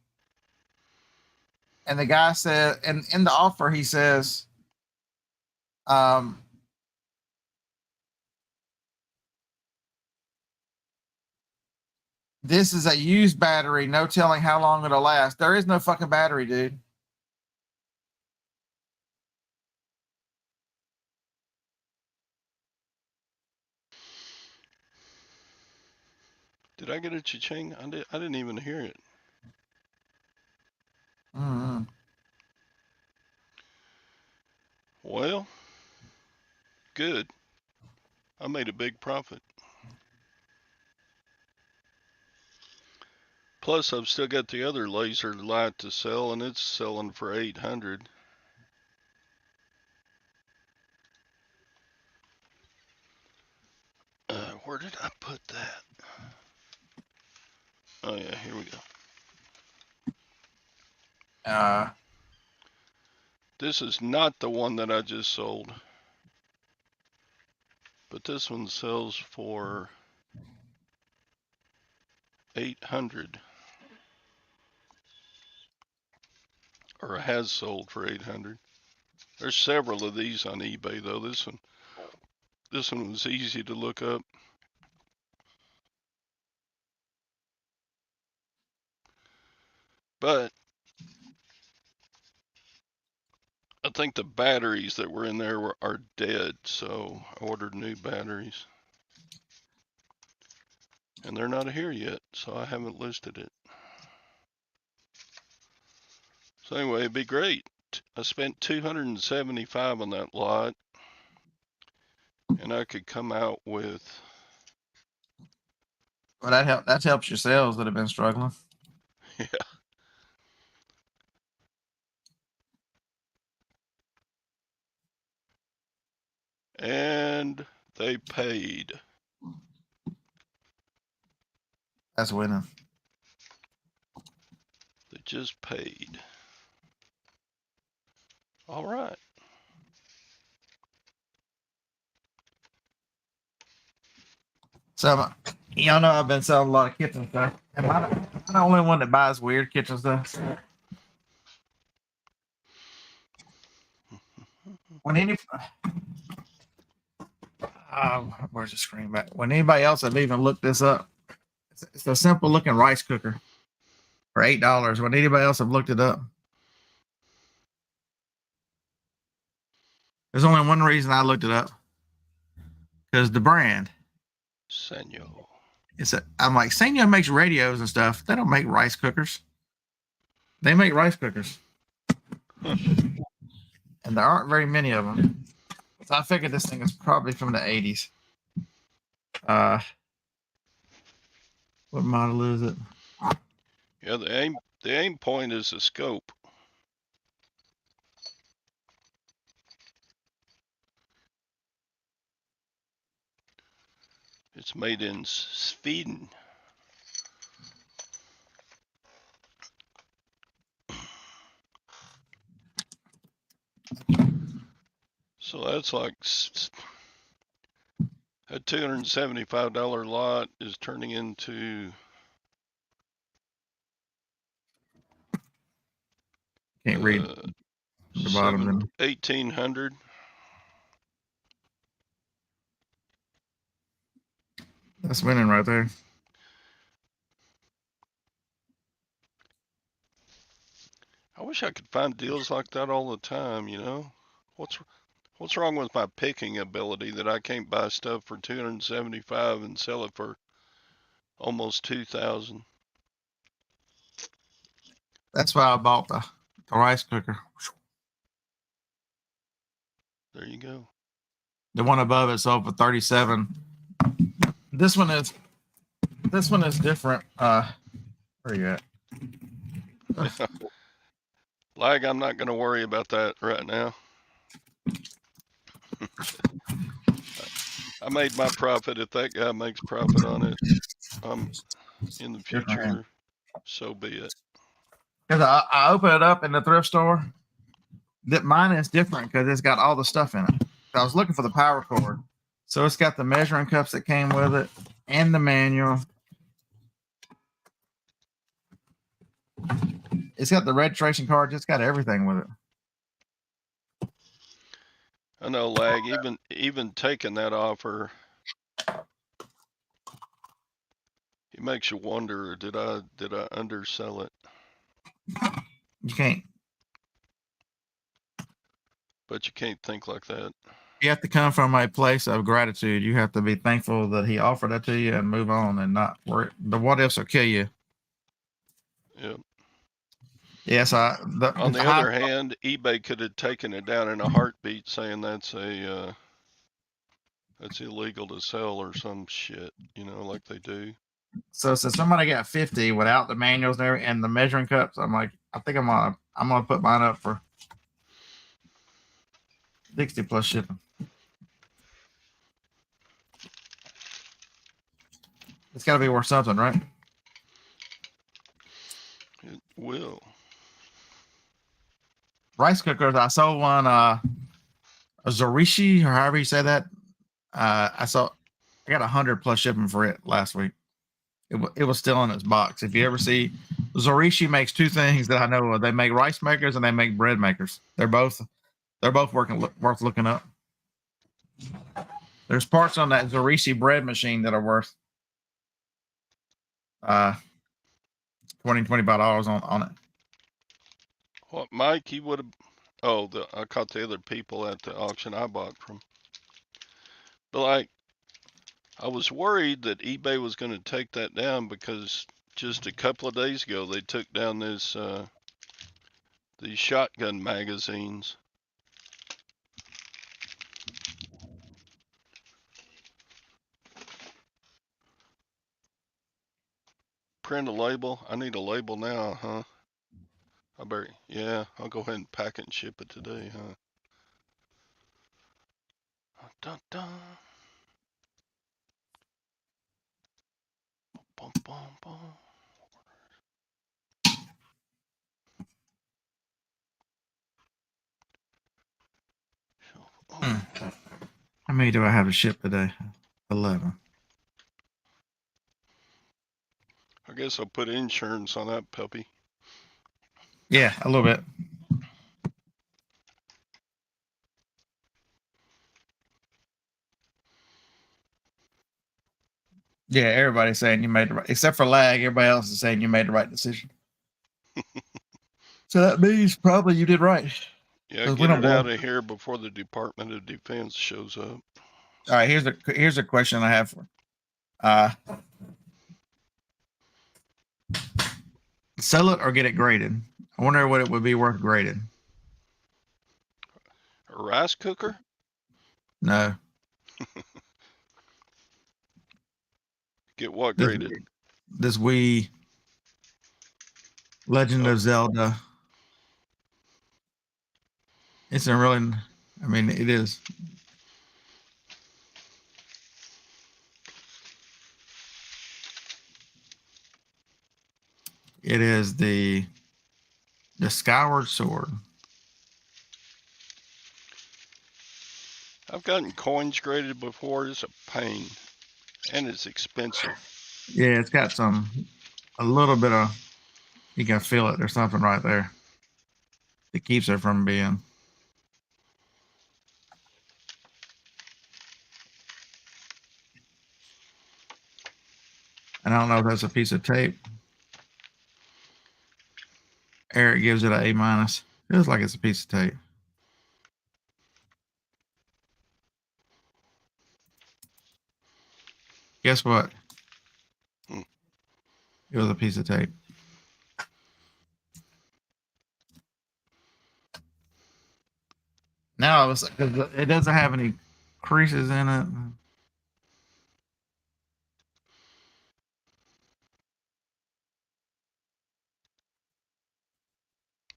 Speaker 2: and the guy said, and in the offer he says, um, This is a used battery. No telling how long it'll last. There is no fucking battery, dude.
Speaker 1: Did I get a cha-ching? I didn't even hear it.
Speaker 2: Mm-hmm.
Speaker 1: Well, good. I made a big profit. Plus, I've still got the other laser light to sell, and it's selling for $800. Where did I put that? Oh yeah, here we go. This is not the one that I just sold, but this one sells for $800, or has sold for $800. There's several of these on eBay though. This one was easy to look up. But I think the batteries that were in there are dead, so I ordered new batteries. And they're not here yet, so I haven't listed it. So anyway, it'd be great. I spent $275 on that lot, and I could come out with.
Speaker 2: Well, that helps your sales that have been struggling.
Speaker 1: Yeah. And they paid.
Speaker 2: That's winning.
Speaker 1: They just paid. All right.
Speaker 2: So, y'all know I've been selling a lot of kitchen stuff. Am I the only one that buys weird kitchen stuff? When where's the screen back? When anybody else have even looked this up, it's a simple looking rice cooker for $8. When anybody else have looked it up, there's only one reason I looked it up, because the brand.
Speaker 1: Senor.
Speaker 2: I'm like, Sanyo makes radios and stuff. They don't make rice cookers. They make rice cookers.
Speaker 1: Huh.
Speaker 2: And there aren't very many of them. So I figured this thing is probably from the 80s. What model is it?
Speaker 1: Yeah, the aim point is a scope. It's made in Sweden. So that's like a $275 lot is turning into.
Speaker 2: Can't read the bottom. Then
Speaker 1: 1800.
Speaker 2: that's winning right there.
Speaker 1: I wish I could find deals like that all the time, you know? What's wrong with my picking ability that I can't buy stuff for 275 and sell it for almost 2000?
Speaker 2: That's why I bought the rice cooker.
Speaker 1: There you go.
Speaker 2: The one above it sold for 37. This one is different. Where are you at?
Speaker 1: Lag, I'm not going to worry about that right now. I made my profit. If that guy makes profit on it, in the future, so be it.
Speaker 2: Because I open it up in the thrift store. That mine is different because it's got all the stuff in it. I was looking for the power cord. So it's got the measuring cups that came with it and the manual. It's got the registration card. It's got everything with it.
Speaker 1: I know, Lag, even taking that offer, It makes you wonder, did I undersell it?
Speaker 2: You can't.
Speaker 1: But you can't think like that.
Speaker 2: You have to come from a place of gratitude. You have to be thankful that he offered that to you and move on and not worry. The what ifs will kill you.
Speaker 1: Yep.
Speaker 2: Yes,
Speaker 1: On
Speaker 2: the
Speaker 1: the
Speaker 2: high.
Speaker 1: other hand, eBay could have taken it down in a heartbeat, saying that's illegal to sell or some shit, like they do.
Speaker 2: So since somebody got 50 without the manuals and the measuring cups, I'm like, I think I'm gonna put mine up for 60 plus shipping. It's got to be worth something, right?
Speaker 1: It will.
Speaker 2: Rice cookers. I sold one, a Zorishi, or however you say that. I got 100 plus shipping for it last week. It was still in its box. If you ever see, Zorishi makes two things that I know of. They make rice makers and they make bread makers. They're both worth looking up. There's parts on that Zorishi bread machine that are worth uh $25 on it.
Speaker 1: What, Mike? He would have. Oh, I caught the other people at the auction I bought from. But like, I was worried that eBay was going to take that down because just a couple of days ago they took down these shotgun magazines. Print a label. I need a label now, huh? I'll go ahead and pack it and ship it today, huh? Dun, dun. Bum, bum, bum. Oh.
Speaker 2: How many do I have to ship today? 11.
Speaker 1: I guess I'll put insurance on that puppy.
Speaker 2: Yeah, a little bit. Yeah, everybody's saying you made the right, except for Lag. Everybody else is saying you made the right decision. So that means probably you did right.
Speaker 1: Yeah,
Speaker 2: Because we
Speaker 1: get
Speaker 2: don't
Speaker 1: it
Speaker 2: blow.
Speaker 1: out of here before the Department of Defense shows up.
Speaker 2: All right, here's a question I have for. Uh, Sell it or get it graded. I wonder what it would be worth graded.
Speaker 1: A rice cooker?
Speaker 2: No,
Speaker 1: Get what
Speaker 2: this
Speaker 1: graded?
Speaker 2: this Wii Legend
Speaker 1: Oh,
Speaker 2: of Zelda. It's a really. I mean, it is. It is the Skyward Sword.
Speaker 1: I've gotten coins graded before. It's a pain, and it's expensive.
Speaker 2: Yeah, it's got a little bit of. You can feel it. There's something right there that keeps it from being. And I don't know if that's a piece of tape. Eric gives it an A minus. Feels like it's a piece of tape. Guess what?
Speaker 1: Hmm.
Speaker 2: It was a piece of tape. Now because it doesn't have any creases in it.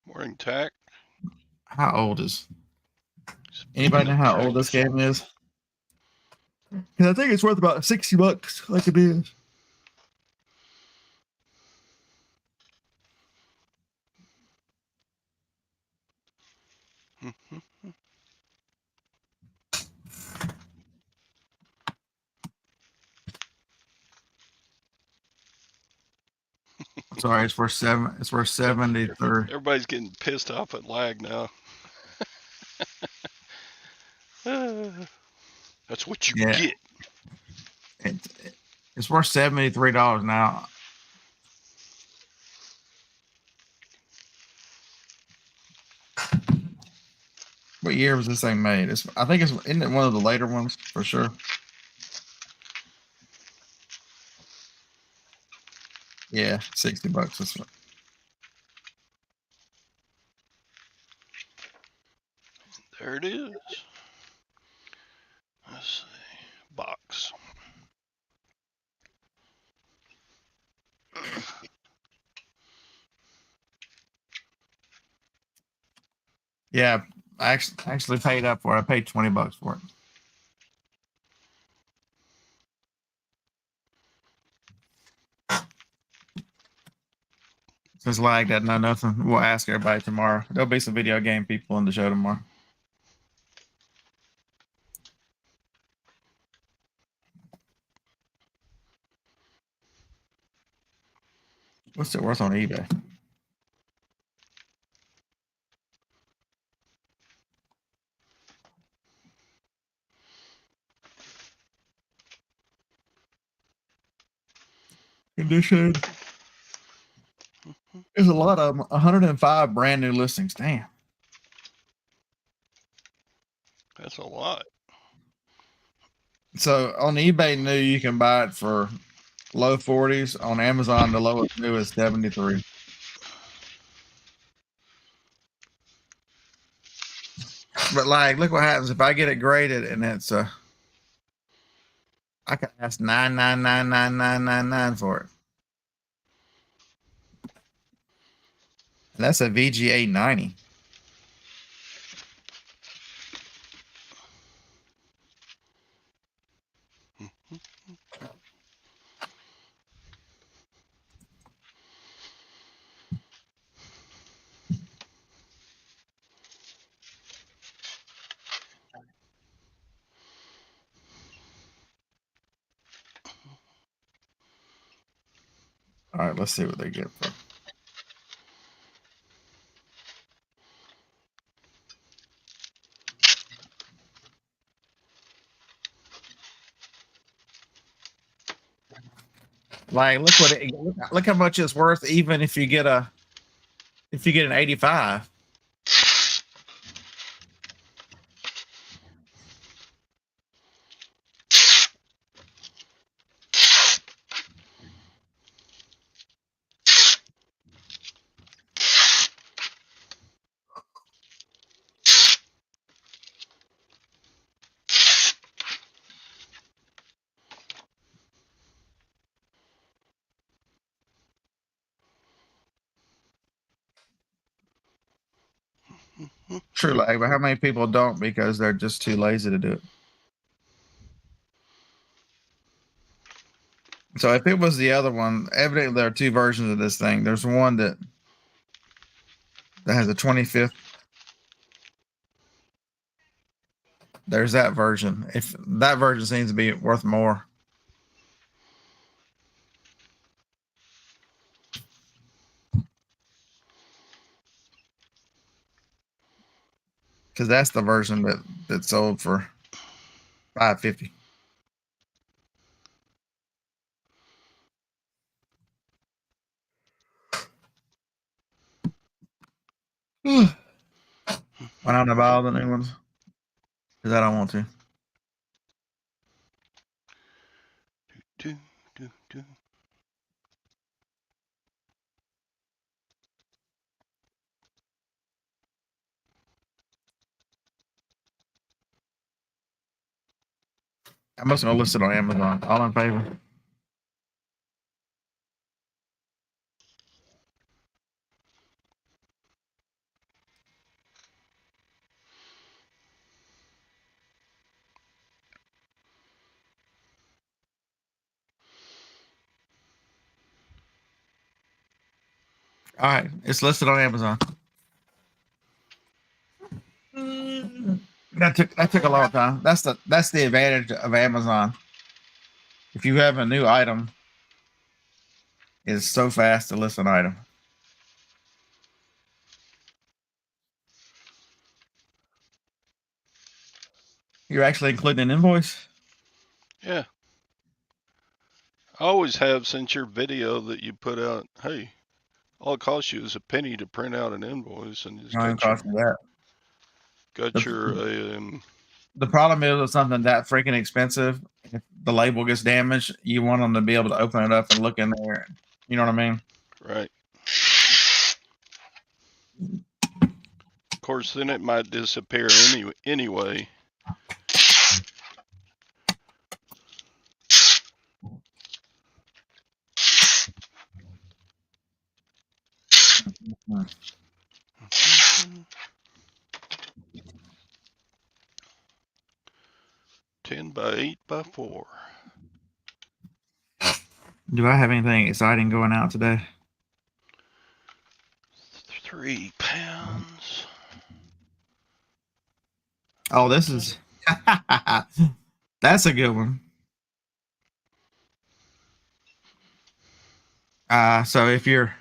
Speaker 1: More intact.
Speaker 2: How old is? Anybody
Speaker 1: Speaking
Speaker 2: know
Speaker 1: of
Speaker 2: how old this
Speaker 1: tax.
Speaker 2: game is? Because I think it's worth about $60, like it is. Sorry, it's worth seven. It's worth 73.
Speaker 1: Everybody's getting pissed off at lag now. That's what you
Speaker 2: Yeah,
Speaker 1: get.
Speaker 2: it, It's worth $73 now. What year was this thing made? I think isn't it one of the later ones for sure? Yeah, $60 this one.
Speaker 1: There it is. Let's see. Box.
Speaker 2: Yeah, I actually paid up for it. I paid $20 for it. Since lag doesn't know nothing, we'll ask everybody tomorrow. There'll be some video game people in the show tomorrow. What's it worth on eBay? Condition. There's a lot of them. 105 brand new listings. Damn.
Speaker 1: That's a lot.
Speaker 2: So on eBay new, you can buy it for low 40s. On Amazon, the lowest new is 73. But like, look what happens if I get it graded and it's I can ask 9999999 for it. And that's a VGA 90. All right, let's see what they get for. Like, look how much it's worth, even if you get an 85. True, like, but how many people don't because they're just too lazy to do it? So if it was the other one, evidently there are two versions of this thing. There's one that has a 25th. There's that version. If that version seems to be worth more. Because that's the version that sold for $550. Why don't I buy all the new ones? Because I don't want to.
Speaker 1: Do, do, do.
Speaker 2: I'm just gonna list it on Amazon. All in favor? All right, it's listed on Amazon. That took a long time. That's the advantage of Amazon. If you have a new item, it's so fast to list an item. You're actually including an invoice?
Speaker 1: Yeah. always have since your video that you put out. Hey, all it costs you is a penny to print out an invoice, and it's
Speaker 2: Don't cost me that.
Speaker 1: got your
Speaker 2: The problem is with something that freaking expensive, if the label gets damaged, you want them to be able to open it up and look in there. You know what I mean?
Speaker 1: right. Of course, then it might disappear anyway.
Speaker 2: Mm-hmm.
Speaker 1: 10 by 8 by 4.
Speaker 2: Do I have anything exciting going out today?
Speaker 1: 3 pounds.
Speaker 2: Oh, this is that's a good one. So if you're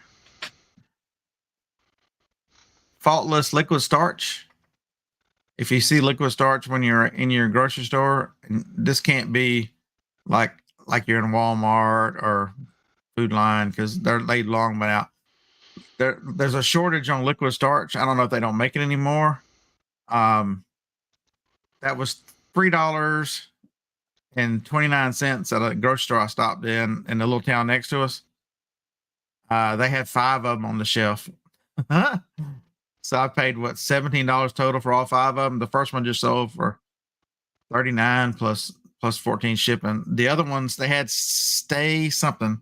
Speaker 2: faultless liquid starch, if you see liquid starch when you're in your grocery store, this can't be like you're in Walmart or Food Line because they long been out. There's a shortage on liquid starch. I don't know if they don't make it anymore. That was $3.29 at a grocery store I stopped in the little town next to us. They had 5 of them on the shelf. So I paid $17 total for all 5 of them. The first one just sold for $39 plus 14 shipping. The other ones they had Stay something.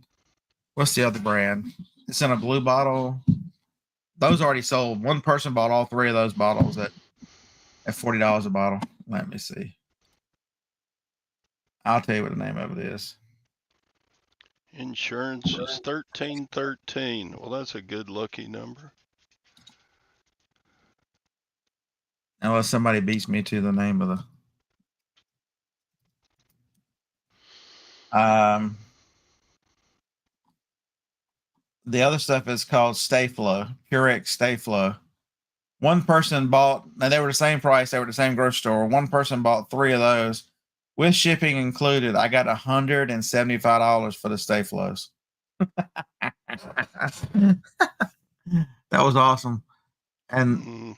Speaker 2: What's the other brand? It's in a blue bottle. Those already sold. One person bought all 3 of those bottles at $40 a bottle. Let me see. I'll tell you what the name of it is.
Speaker 1: Insurance is 1313. Well, that's a good lucky number.
Speaker 2: Unless somebody beats me to the name of the other stuff is called Stay Flow, Purex Stay Flow. One person bought, and they were the same price, they were the same grocery store. One person bought 3 of those with shipping included. I got $175 for the Stay Flows. That was awesome. And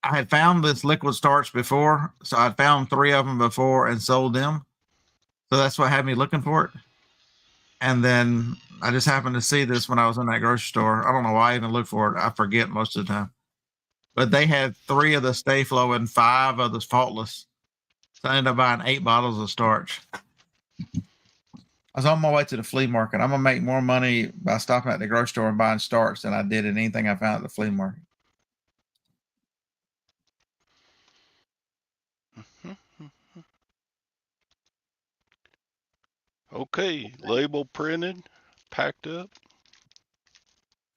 Speaker 2: I had found this liquid starch before, so I found 3 of them before and sold them. So that's what had me looking for it. And then I just happened to see this when I was in that grocery store. I don't know why I even looked for it. I forget most of the time. But they had 3 of the Stay Flow and 5 of the Faultless. So I ended up buying 8 bottles of starch. I was on my way to the flea market. I'm going to make more money by stopping at the grocery store and buying starch than I did in anything I found at the flea market.
Speaker 1: Okay, label printed, packed up.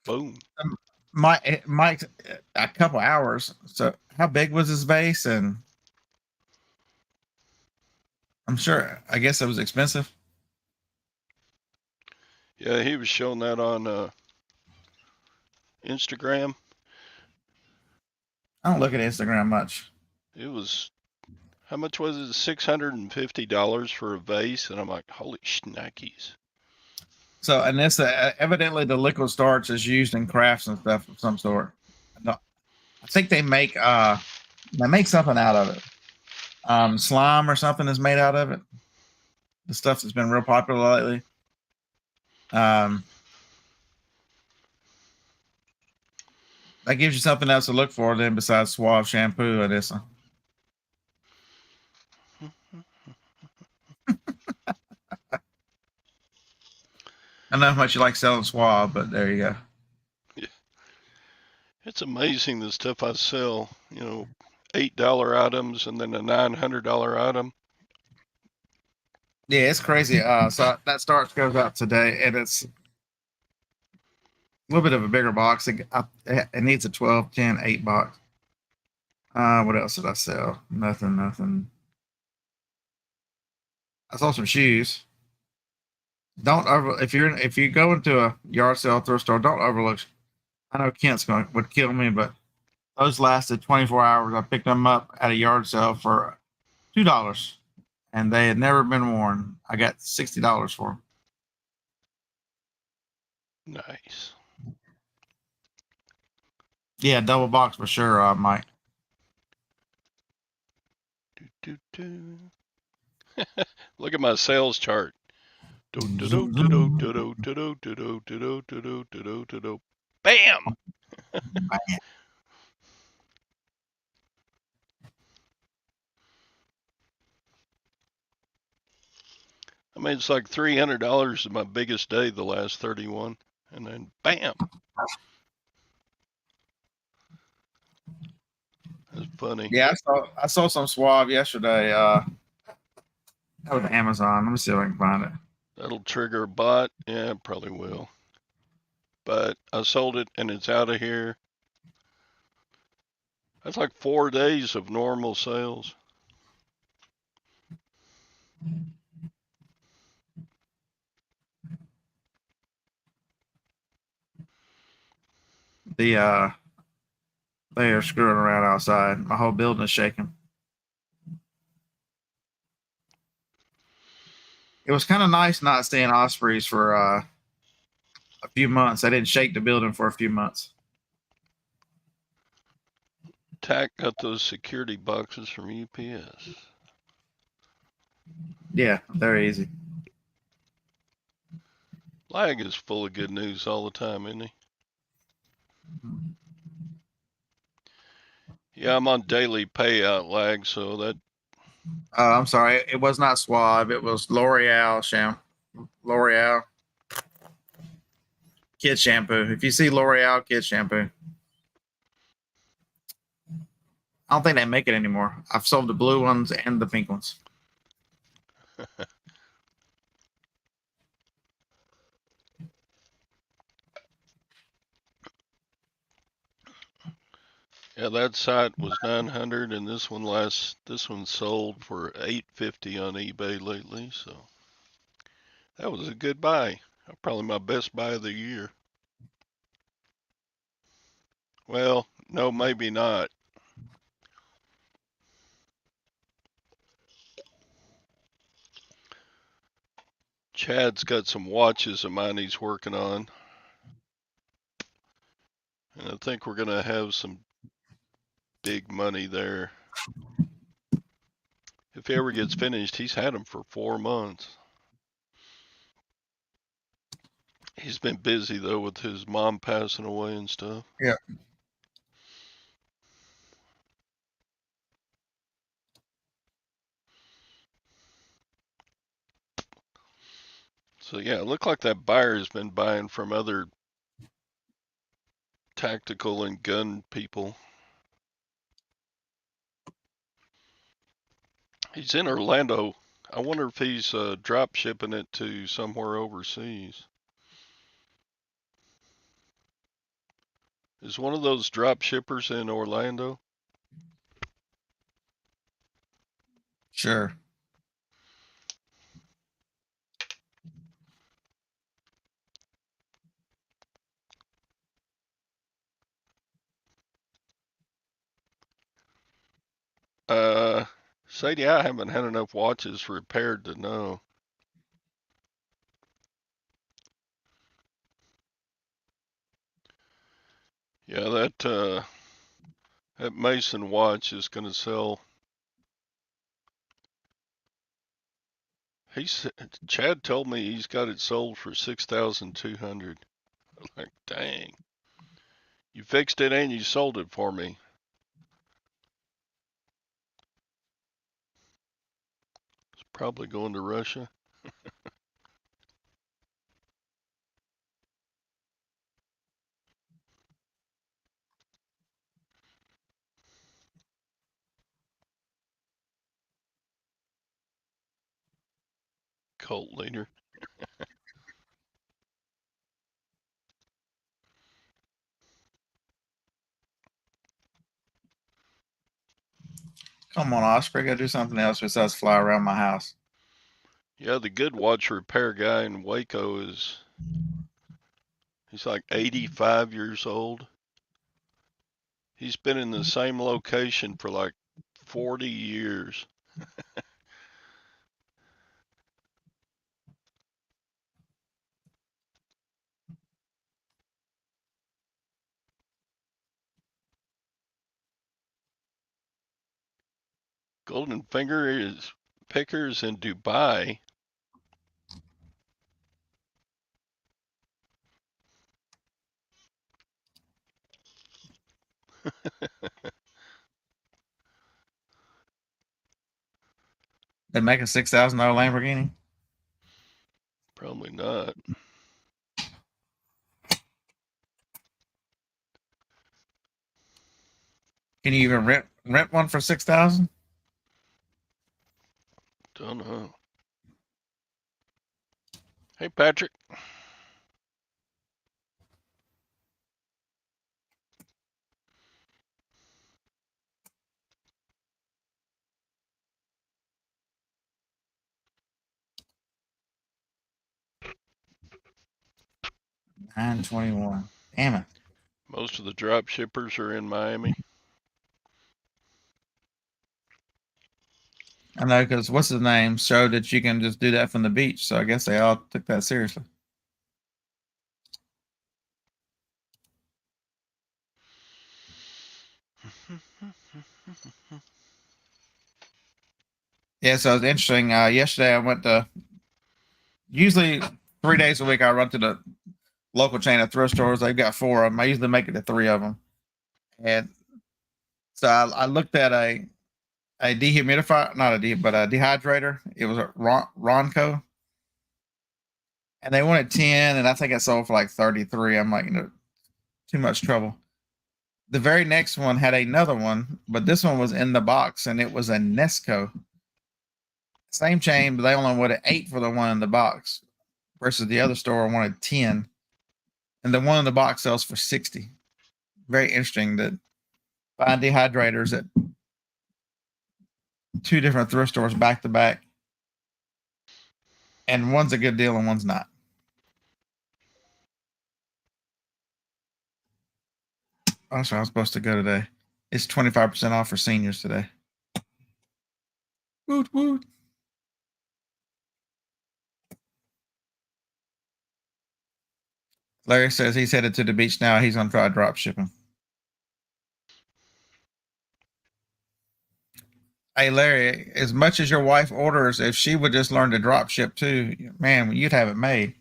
Speaker 1: Boom.
Speaker 2: Mike, a couple hours. So how big was his vase? And I'm sure, I guess it was expensive.
Speaker 1: Yeah, he was showing that on Instagram.
Speaker 2: I don't look at Instagram much.
Speaker 1: It was, how much was it? $650 for a vase. And I'm like, holy schnickies.
Speaker 2: So, and this evidently the liquid starch is used in crafts and stuff of some sort. No, I think they make something out of it. Slime or something is made out of it. The stuff that's been real popular lately. That gives you something else to look for then besides Suave shampoo and this. I know how much you like selling Suave, but there you go.
Speaker 1: Yeah. It's amazing the stuff I sell, $8 items and then a $900 item.
Speaker 2: Yeah, it's crazy. So that starch goes out today, and it's a little bit of a bigger box. It needs a 12, 10, 8 box. What else did I sell? Nothing. I sold some shoes. If you go into a yard sale thrift store, don't overlook. I know Kent's would kill me, but those lasted 24 hours. I picked them up at a yard sale for $2, and they had never been worn. I got $60 for them.
Speaker 1: Nice.
Speaker 2: Yeah, double box for sure, Mike.
Speaker 1: Do, do, do. Look at my sales chart. Do, do, do,
Speaker 2: Zoom,
Speaker 1: do, do,
Speaker 2: zoom.
Speaker 1: do, do, do, do, do, do, do, do, do, do, do. Bam!
Speaker 2: Bam.
Speaker 1: I mean, it's like $300 is my biggest day the last 31. And then bam! That's funny.
Speaker 2: Yeah, I saw some Suave yesterday. That was Amazon. Let me see if I can find it.
Speaker 1: That'll trigger a bot. Yeah, it probably will. But I sold it and it's out of here. That's like 4 days of normal sales.
Speaker 2: The they are screwing around outside. My whole building is shaking. It was kind of nice not seeing ospreys for a few months. I didn't shake the building for a few months.
Speaker 1: Tack got those security boxes from UPS.
Speaker 2: Yeah, very easy.
Speaker 1: Lag is full of good news all the time, isn't he? Yeah, I'm on daily payout lag, so that
Speaker 2: I'm sorry, it was not Suave. It was L'Oreal kid shampoo. If you see L'Oreal kid shampoo, I don't think they make it anymore. I've sold the blue ones and the pink ones.
Speaker 1: yeah, that site was 900 and this one sold for 850 on eBay lately, so that was a good buy. Probably my best buy of the year. Well, no, maybe not. Chad's got some watches of mine he's working on, and I think we're gonna have some big money there. If he ever gets finished, he's had them for 4 months. He's been busy though with his mom passing away and stuff.
Speaker 2: Yeah.
Speaker 1: So yeah, it looked like that buyer has been buying from other tactical and gun people. He's in Orlando. I wonder if he's drop shipping it to somewhere overseas. Is one of those drop shippers in Orlando?
Speaker 2: Sure.
Speaker 1: Sadie, I haven't had enough watches repaired to know. Yeah, that Mason watch is going to sell. He's Chad told me he's got it sold for 6,200. Like, dang, you fixed it and you sold it for me. It's probably going to Russia. Cult leader.
Speaker 2: Come on, Osprey. Gotta do something else besides fly around my house.
Speaker 1: Yeah, the good watch repair guy in Waco he's like 85 years old. He's been in the same location for like 40 years. Golden Finger is Pickers in Dubai.
Speaker 2: They make a $6,000 Lamborghini.
Speaker 1: Probably not.
Speaker 2: Can you even rent one for 6,000?
Speaker 1: Don't know. Hey, Patrick.
Speaker 2: $921. Damn it.
Speaker 1: Most of the drop shippers are in Miami.
Speaker 2: I know, because what's his name showed that you can just do that from the beach. So I guess they all took that seriously. Yeah, so it's interesting. Yesterday I went to, usually 3 days a week, I run to the local chain of thrift stores. They've got four of them. I usually make it to three of them. And so I looked at a dehumidifier, not but a dehydrator. It was a Ronco, and they wanted 10, and I think I sold for like 33. I'm like, too much trouble. The very next one had another one, but this one was in the box, and it was a Nesco. Same chain, but they only wanted 8 for the one in the box, versus the other store wanted 10, and the one in the box sells for 60. Very interesting that buying dehydrators at two different thrift stores back to back, and one's a good deal and one's not. That's where I'm supposed to go today. It's 25% off for seniors today. Woot woot. Larry says he's headed to the beach now. He's going to try drop shipping. Hey, Larry, as much as your wife orders, if she would just learn to drop ship too, man, you'd have it made.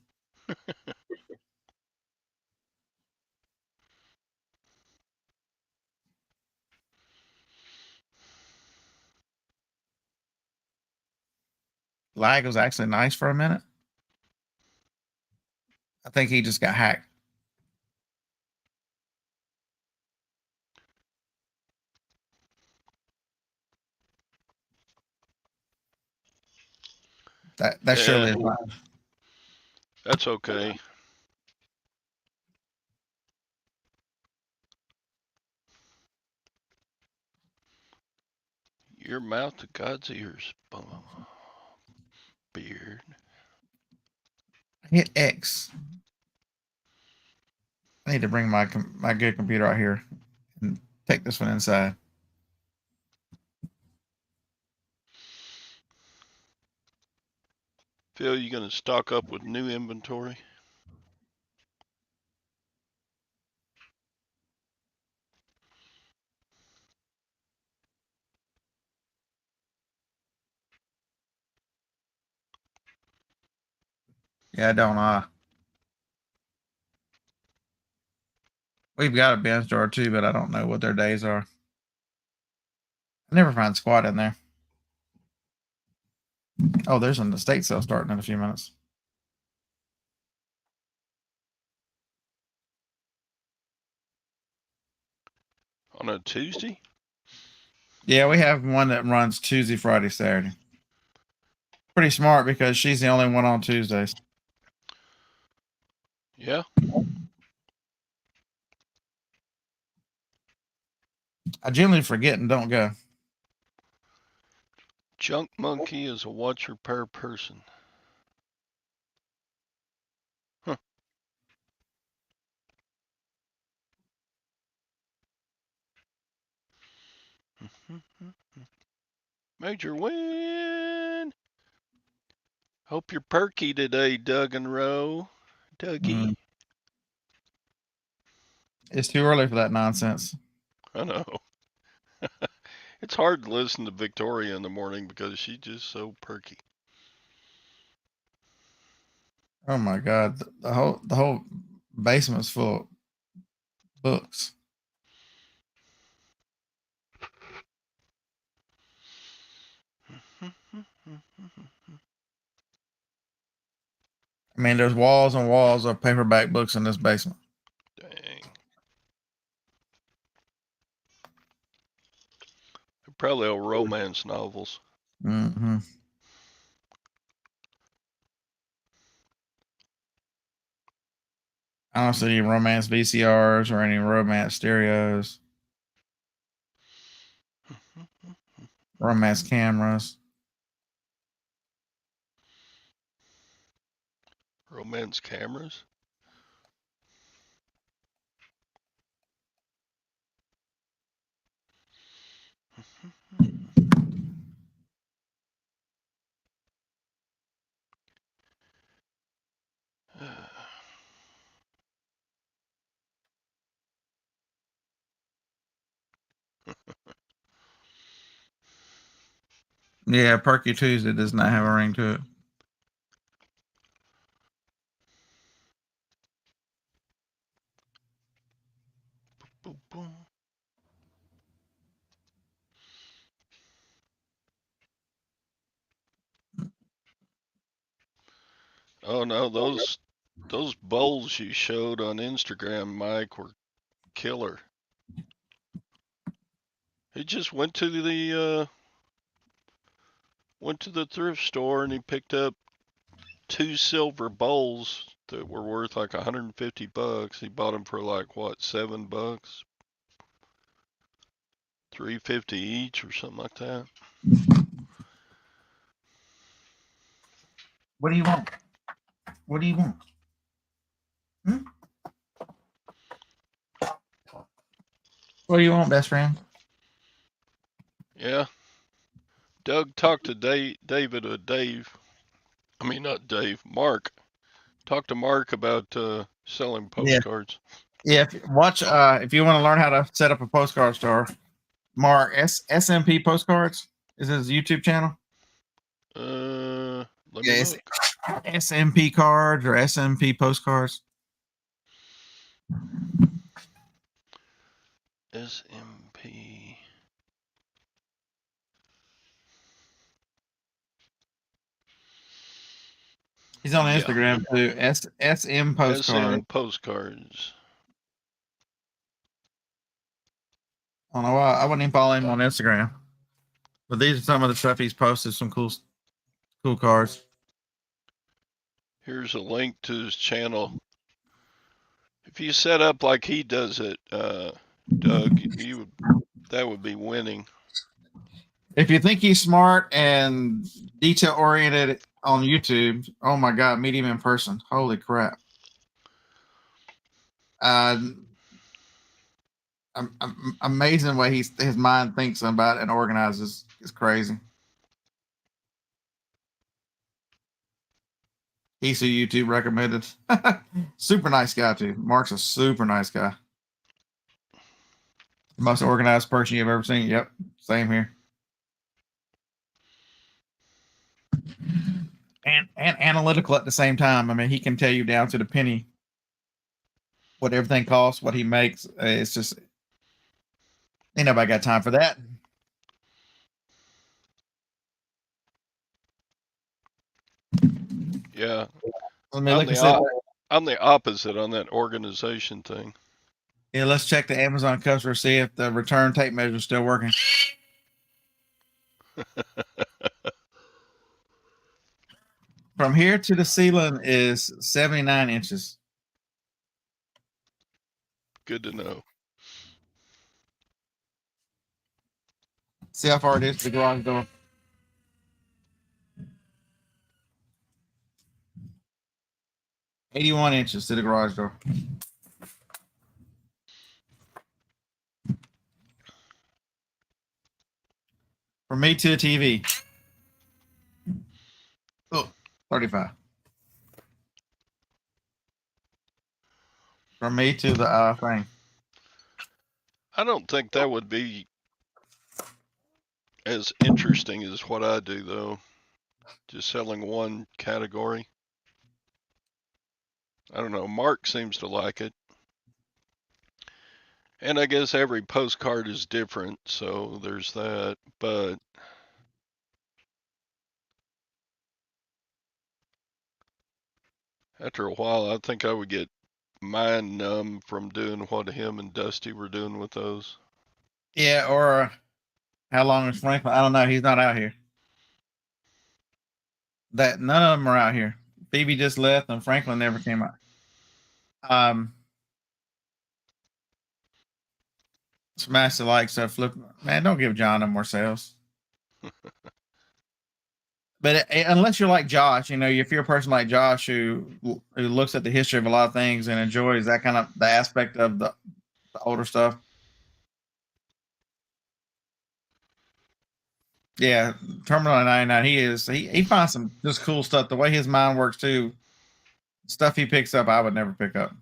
Speaker 2: Lag was actually nice for a minute. I think he just got hacked. That surely is not.
Speaker 1: That's okay. Your mouth to God's ears, beard.
Speaker 2: Hit X. I need to bring my good computer out here and take this one inside.
Speaker 1: Phil, you gonna stock up with new inventory?
Speaker 2: Yeah, I don't. We've got a bin store too, but I don't know what their days are. I never find squat in there. Oh, there's an estate sale starting in a few minutes.
Speaker 1: On a Tuesday?
Speaker 2: Yeah, we have one that runs Tuesday, Friday, Saturday. Pretty smart because she's the only one on Tuesdays.
Speaker 1: Yeah.
Speaker 2: I generally forget and don't go.
Speaker 1: Junk Monkey is a watch repair person. Huh. Major win. Hope you're perky today, Doug and Roe. Dougie.
Speaker 2: It's too early for that nonsense.
Speaker 1: I know. It's hard to listen to Victoria in the morning because she's just so perky.
Speaker 2: Oh my god, the whole basement's full of books. I mean, there's walls and walls of paperback books in this basement.
Speaker 1: Dang. They're probably all romance novels.
Speaker 2: Mm-hmm. I don't see any romance VCRs or any romance stereos, romance cameras.
Speaker 1: Romance cameras?
Speaker 2: Yeah, Perky Tuesday does not have a ring to it.
Speaker 1: Boom, boom. Oh no, those bowls you showed on Instagram, Mike, were killer. He just went to the thrift store and he picked up two silver bowls that were worth like 150 bucks. He bought them for like what, $7, 350 each or something like that.
Speaker 2: What do you want? What do you want? Hmm? What do you want, best friend?
Speaker 1: Yeah, Doug talked to Dave. I mean, not Dave. Mark. Talked to Mark about selling
Speaker 2: Yeah,
Speaker 1: postcards.
Speaker 2: yeah. If you want to learn how to set up a postcard store, Mark SMP Postcards is his YouTube channel.
Speaker 1: Let me
Speaker 2: Yeah, it's
Speaker 1: look.
Speaker 2: SMP cards or SMP postcards.
Speaker 1: SMP.
Speaker 2: He's on
Speaker 1: Yeah,
Speaker 2: Instagram too. SM Postcard.
Speaker 1: SM postcards.
Speaker 2: I don't know why I wouldn't even follow him on Instagram. But these are some of the stuff he's posted. Some cool cards.
Speaker 1: Here's a link to his channel. If you set up like he does it, Doug, that would be winning.
Speaker 2: If you think he's smart and detail oriented on YouTube, oh my god, meet him in person. Holy crap! Uh, amazing way his mind thinks about it and organizes is crazy. He's a YouTube recommended. Super nice guy too. Mark's a super nice guy. The most organized person you've ever seen. Yep, same here. And analytical at the same time. I mean, he can tell you down to the penny what everything costs, what he makes. It's just ain't nobody got time for that.
Speaker 1: Yeah,
Speaker 2: Let me
Speaker 1: I'm
Speaker 2: look and see.
Speaker 1: I'm the opposite on that organization thing.
Speaker 2: Yeah, let's check the Amazon customer, see if the return tape measure is still working. From here to the ceiling is 79 inches.
Speaker 1: Good to know.
Speaker 2: See how far it is to the garage door. 81 inches to the garage door. From me to the TV. Oh, 35. From me to the thing.
Speaker 1: I don't think that would be as interesting as what I do, though. Just selling one category. I don't know. Mark seems to like it. And I guess every postcard is different, so there's that. But after a while, I think I would get mind numb from doing what him and Dusty were doing with those.
Speaker 2: Yeah, or how long is Franklin? I don't know. He's not out here. That none of them are out here. Phoebe just left, and Franklin never came out. Um, Smash the like, so flip. Man, don't give John no more sales. But unless you're like Josh, you know, if you're a person like Josh who looks at the history of a lot of things and enjoys that kind of the aspect of the older stuff. Yeah, Terminal 99. He finds some just cool stuff. The way his mind works too, stuff he picks up, I would never pick up.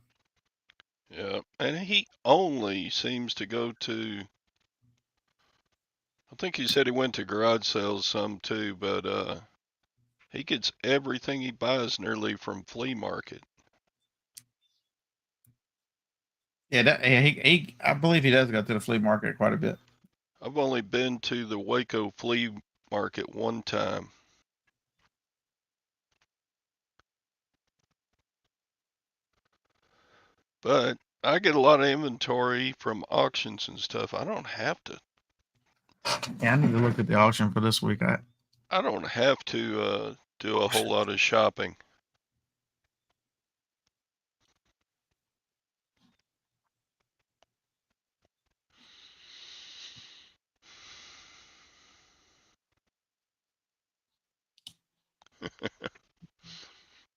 Speaker 1: Yeah, and he only seems to go to. I think he said he went to garage sales some too, but he gets everything he buys nearly from flea market.
Speaker 2: Yeah, he I believe he does go to the flea market quite a bit.
Speaker 1: I've only been to the Waco flea market one time. But I get a lot of inventory from auctions and stuff.
Speaker 2: Yeah, I need to look at the auction for this week.
Speaker 1: I don't have to do a whole lot of shopping.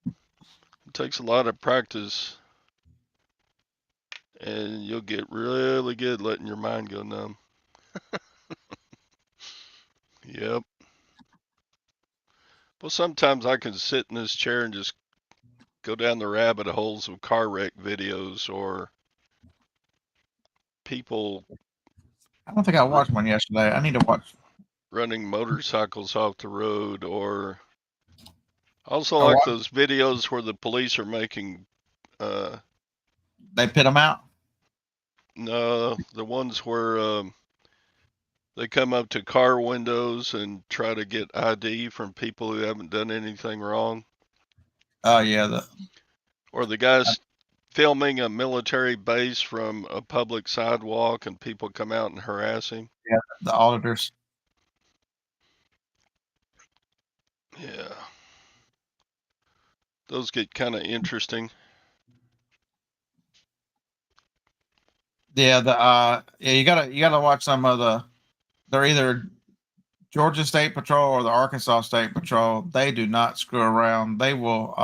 Speaker 1: It takes a lot of practice, and you'll get really good letting your mind go numb. Yep. Well, sometimes I can sit in this chair and just go down the rabbit holes of car wreck videos or people
Speaker 2: I don't think I watched one yesterday. I need to watch.
Speaker 1: running motorcycles off the road, or also
Speaker 2: I
Speaker 1: like
Speaker 2: watch.
Speaker 1: those videos where the police are making
Speaker 2: They pit them out.
Speaker 1: no, the ones where they come up to car windows and try to get ID from people who haven't done anything wrong,
Speaker 2: Oh yeah, the
Speaker 1: or the guys filming a military base from a public sidewalk and people come out and harass him.
Speaker 2: yeah the auditors.
Speaker 1: Yeah, those get kind of interesting.
Speaker 2: Yeah, the yeah, you gotta watch some of the. They're either Georgia State Patrol or the Arkansas State Patrol. They do not screw around. They will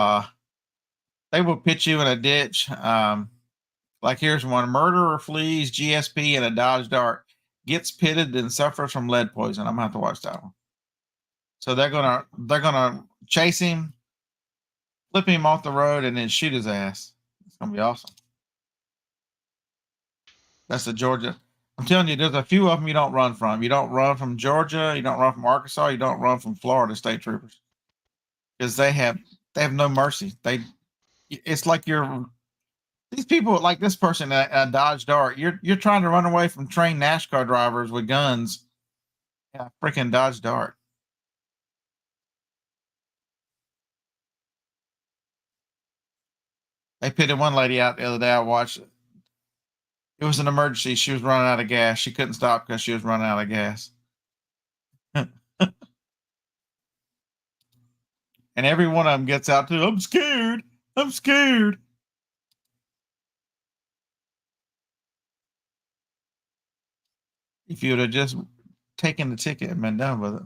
Speaker 2: pit you in a ditch. Like here's one: murderer flees GSP in a Dodge Dart, gets pitted and suffers from lead poison. I'm gonna have to watch that one. So they're gonna chase him, flip him off the road, and then shoot his ass. It's gonna be awesome. That's the Georgia. I'm telling you, there's a few of them you don't run from. You don't run from Georgia. You don't run from Arkansas. You don't run from Florida state troopers because they have no mercy. It's like you're these people like this person at Dodge Dart. You're trying to run away from trained NASCAR drivers with guns. Yeah, freaking Dodge Dart. They pitted one lady out the other day. I watched it. It was an emergency. She was running out of gas. She couldn't stop because she was running out of gas. And every one of them gets out to, I'm scared. I'm scared. If you would have just taken the ticket and been done with it.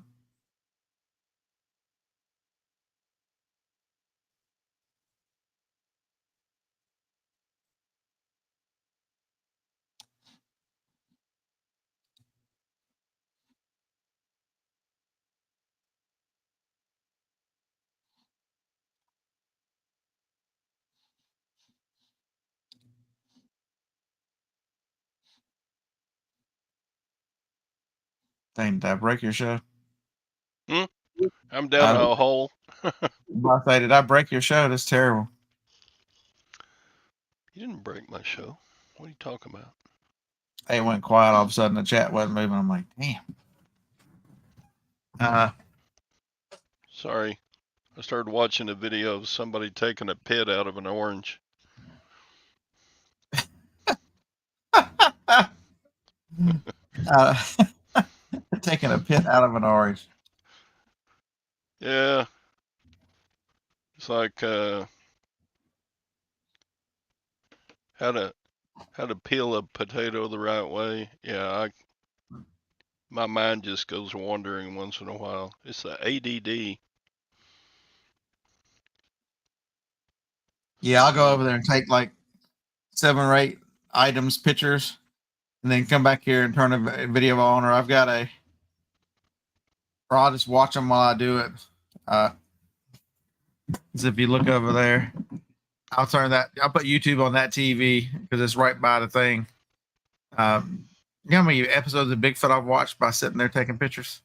Speaker 2: Dang, did I break your show?
Speaker 1: I'm down a hole.
Speaker 2: Did I break your show? That's terrible.
Speaker 1: You didn't break my show. What are you talking about?
Speaker 2: It went quiet all of a sudden. The chat wasn't moving. I'm like, damn.
Speaker 1: Sorry. I started watching a video of somebody taking a pit out of an orange.
Speaker 2: Taking a pit out of an orange.
Speaker 1: Yeah. It's like how to peel a potato the right way. Yeah, my mind just goes wandering once in a while. It's the ADD.
Speaker 2: Yeah, I'll go over there and take like 7 or 8 items, pictures, and then come back here and turn a video on, or I'll just watch them while I do it. So if you look over there, I'll put YouTube on that TV because it's right by the thing. You know how many episodes of Bigfoot I've watched by sitting there taking pictures?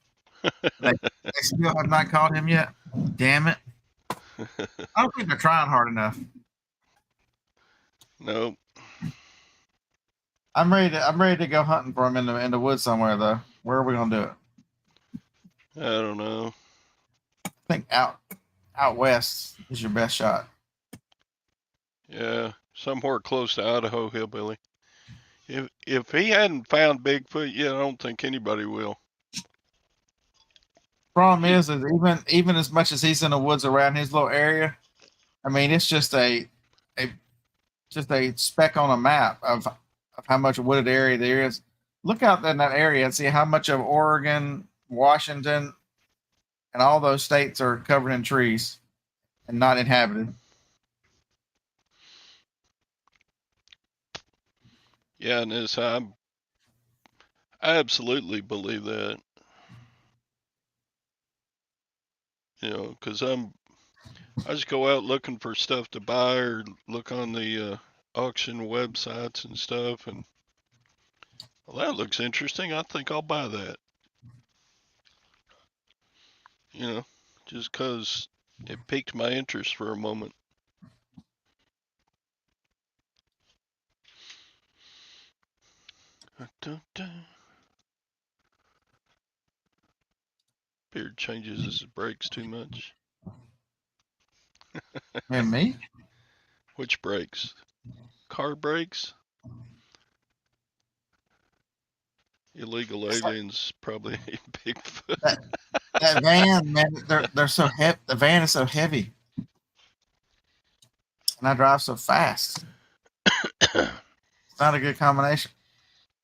Speaker 2: They still have not caught him yet. Damn it. I don't think they're trying hard enough.
Speaker 1: Nope.
Speaker 2: I'm ready to go hunting for him in the woods somewhere though. Where are we gonna do it?
Speaker 1: I don't know.
Speaker 2: I think out west is your best shot.
Speaker 1: Yeah, somewhere close to Idaho hillbilly. If he hadn't found Bigfoot yet, I don't think anybody will.
Speaker 2: Problem is even as much as he's in the woods around his little area, I mean it's just a speck on a map of how much wooded area there is. Look out in that area and see how much of Oregon, Washington, and all those states are covered in trees and not inhabited.
Speaker 1: Yeah, and I absolutely believe that. You know, because I just go out looking for stuff to buy or look on the auction websites and stuff, and well, that looks interesting. I think I'll buy that. You know, just because it piqued my interest for a moment. Beard changes his brakes too much.
Speaker 2: And me?
Speaker 1: Which brakes? Car brakes? Illegal aliens probably Bigfoot.
Speaker 2: That van, man, they're so heavy. The van is so heavy, and I drive so fast. It's not a good combination.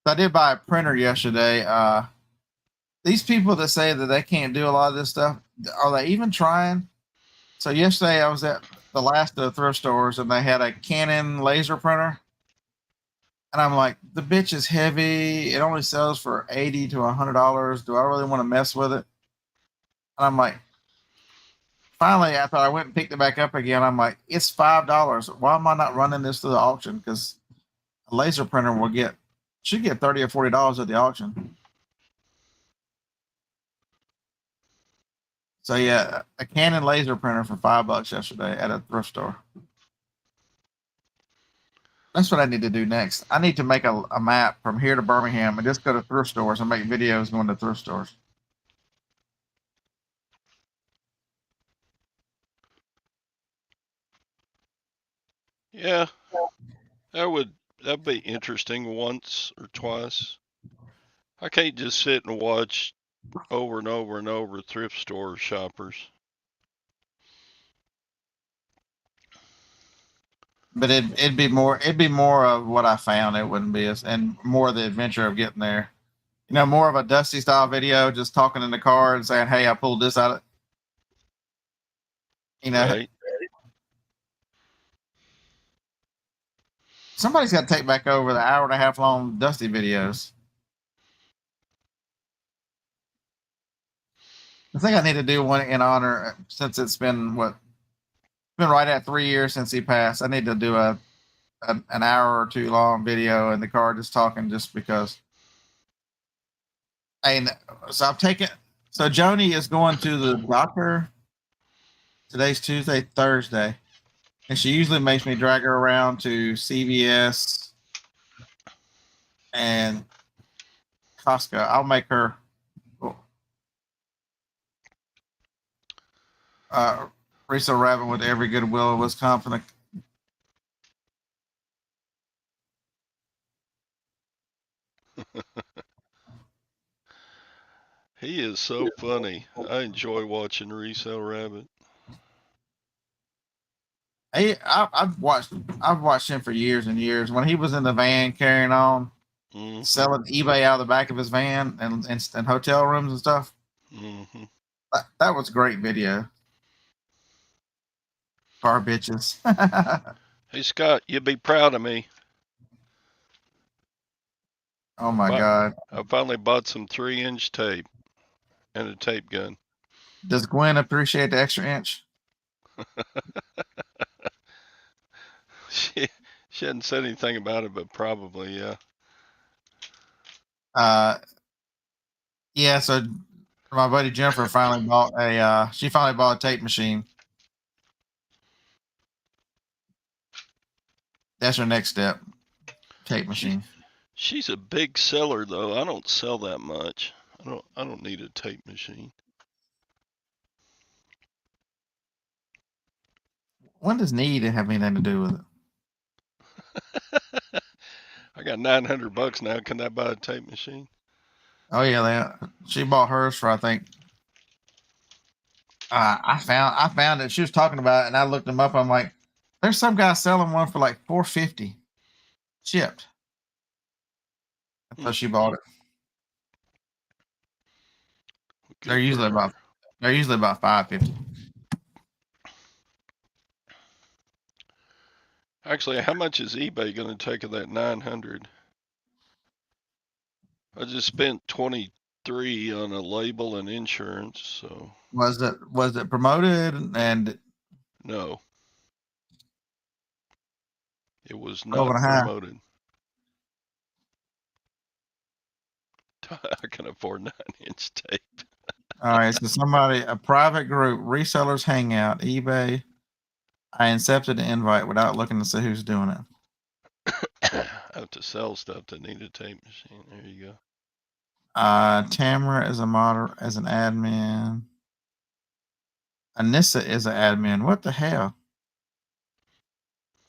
Speaker 2: So I did buy a printer yesterday. These people that say that they can't do a lot of this stuff, are they even trying? So yesterday I was at the last of the thrift stores and they had a Canon laser printer. And I'm like, the bitch is heavy. It only sells for $80 to $100. Do I really want to mess with it? And I'm like, finally, after I went and picked it back up again, I'm like, it's $5. Why am I not running this to the auction? Because a laser printer should get $30 or $40 at the auction. So yeah, a Canon laser printer for $5 yesterday at a thrift store. That's what I need to do next. I need to make a map from here to Birmingham and just go to thrift stores and make videos going to thrift stores.
Speaker 1: Yeah, that'd be interesting once or twice. I can't just sit and watch over and over and over thrift store shoppers.
Speaker 2: But it'd be more of what I found. It wouldn't be and more of the adventure of getting there. You know, more of a Dusty style video, just talking in the car and saying, "Hey, I pulled this out of," you know.
Speaker 1: Right.
Speaker 2: Somebody's got to take back over the hour and a half long Dusty videos. I think I need to do one in honor since it's been right at 3 years since he passed. I need to do an hour or two long video in the car just talking just because. And so I'm taking. So Joni is going to the doctor. Today's Tuesday, Thursday, and she usually makes me drag her around to CVS and Costco. I'll make her uh, Risa Rabbit with every Goodwill of Wisconsin.
Speaker 1: He is so funny. I enjoy watching Resale Rabbit.
Speaker 2: I've watched him for years and years. When he was in the van carrying on,
Speaker 1: Mm-hmm.
Speaker 2: selling eBay out of the back of his van and hotel rooms and stuff.
Speaker 1: Mm-hmm.
Speaker 2: That was a great video. Car bitches.
Speaker 1: Hey Scott, you'd be proud of me.
Speaker 2: Oh my god.
Speaker 1: I finally bought some 3-inch tape and a tape gun.
Speaker 2: Does Gwen appreciate the extra inch?
Speaker 1: She she hadn't said anything about it, but probably yeah.
Speaker 2: Uh, yeah. So my buddy Jennifer finally bought a. She finally bought a tape machine. That's her next step. Tape
Speaker 1: She
Speaker 2: machine.
Speaker 1: she's a big seller though. I don't sell that much. I don't need a tape machine.
Speaker 2: When does need have anything to do with it?
Speaker 1: I got $900 now. Can I buy a tape machine?
Speaker 2: Oh yeah, she bought hers for I think. I found it. She was talking about it, and I looked them up. I'm like, there's some guy selling one for like $450 shipped. So
Speaker 1: Hmm.
Speaker 2: she bought it. They're
Speaker 1: Good for
Speaker 2: usually about
Speaker 1: her.
Speaker 2: they're usually about $550.
Speaker 1: Actually, how much is eBay going to take of that 900? I just spent 23 on a label and insurance, so
Speaker 2: Was it promoted and
Speaker 1: no, it was
Speaker 2: 12
Speaker 1: not
Speaker 2: and a half?
Speaker 1: promoted. I can afford 9-inch tape.
Speaker 2: All right, so a private group, resellers hangout, eBay. I accepted the invite without looking to see who's doing it.
Speaker 1: I have to sell stuff that need a tape machine. There you go.
Speaker 2: Tamara is as an admin. Anissa is an admin. What the hell?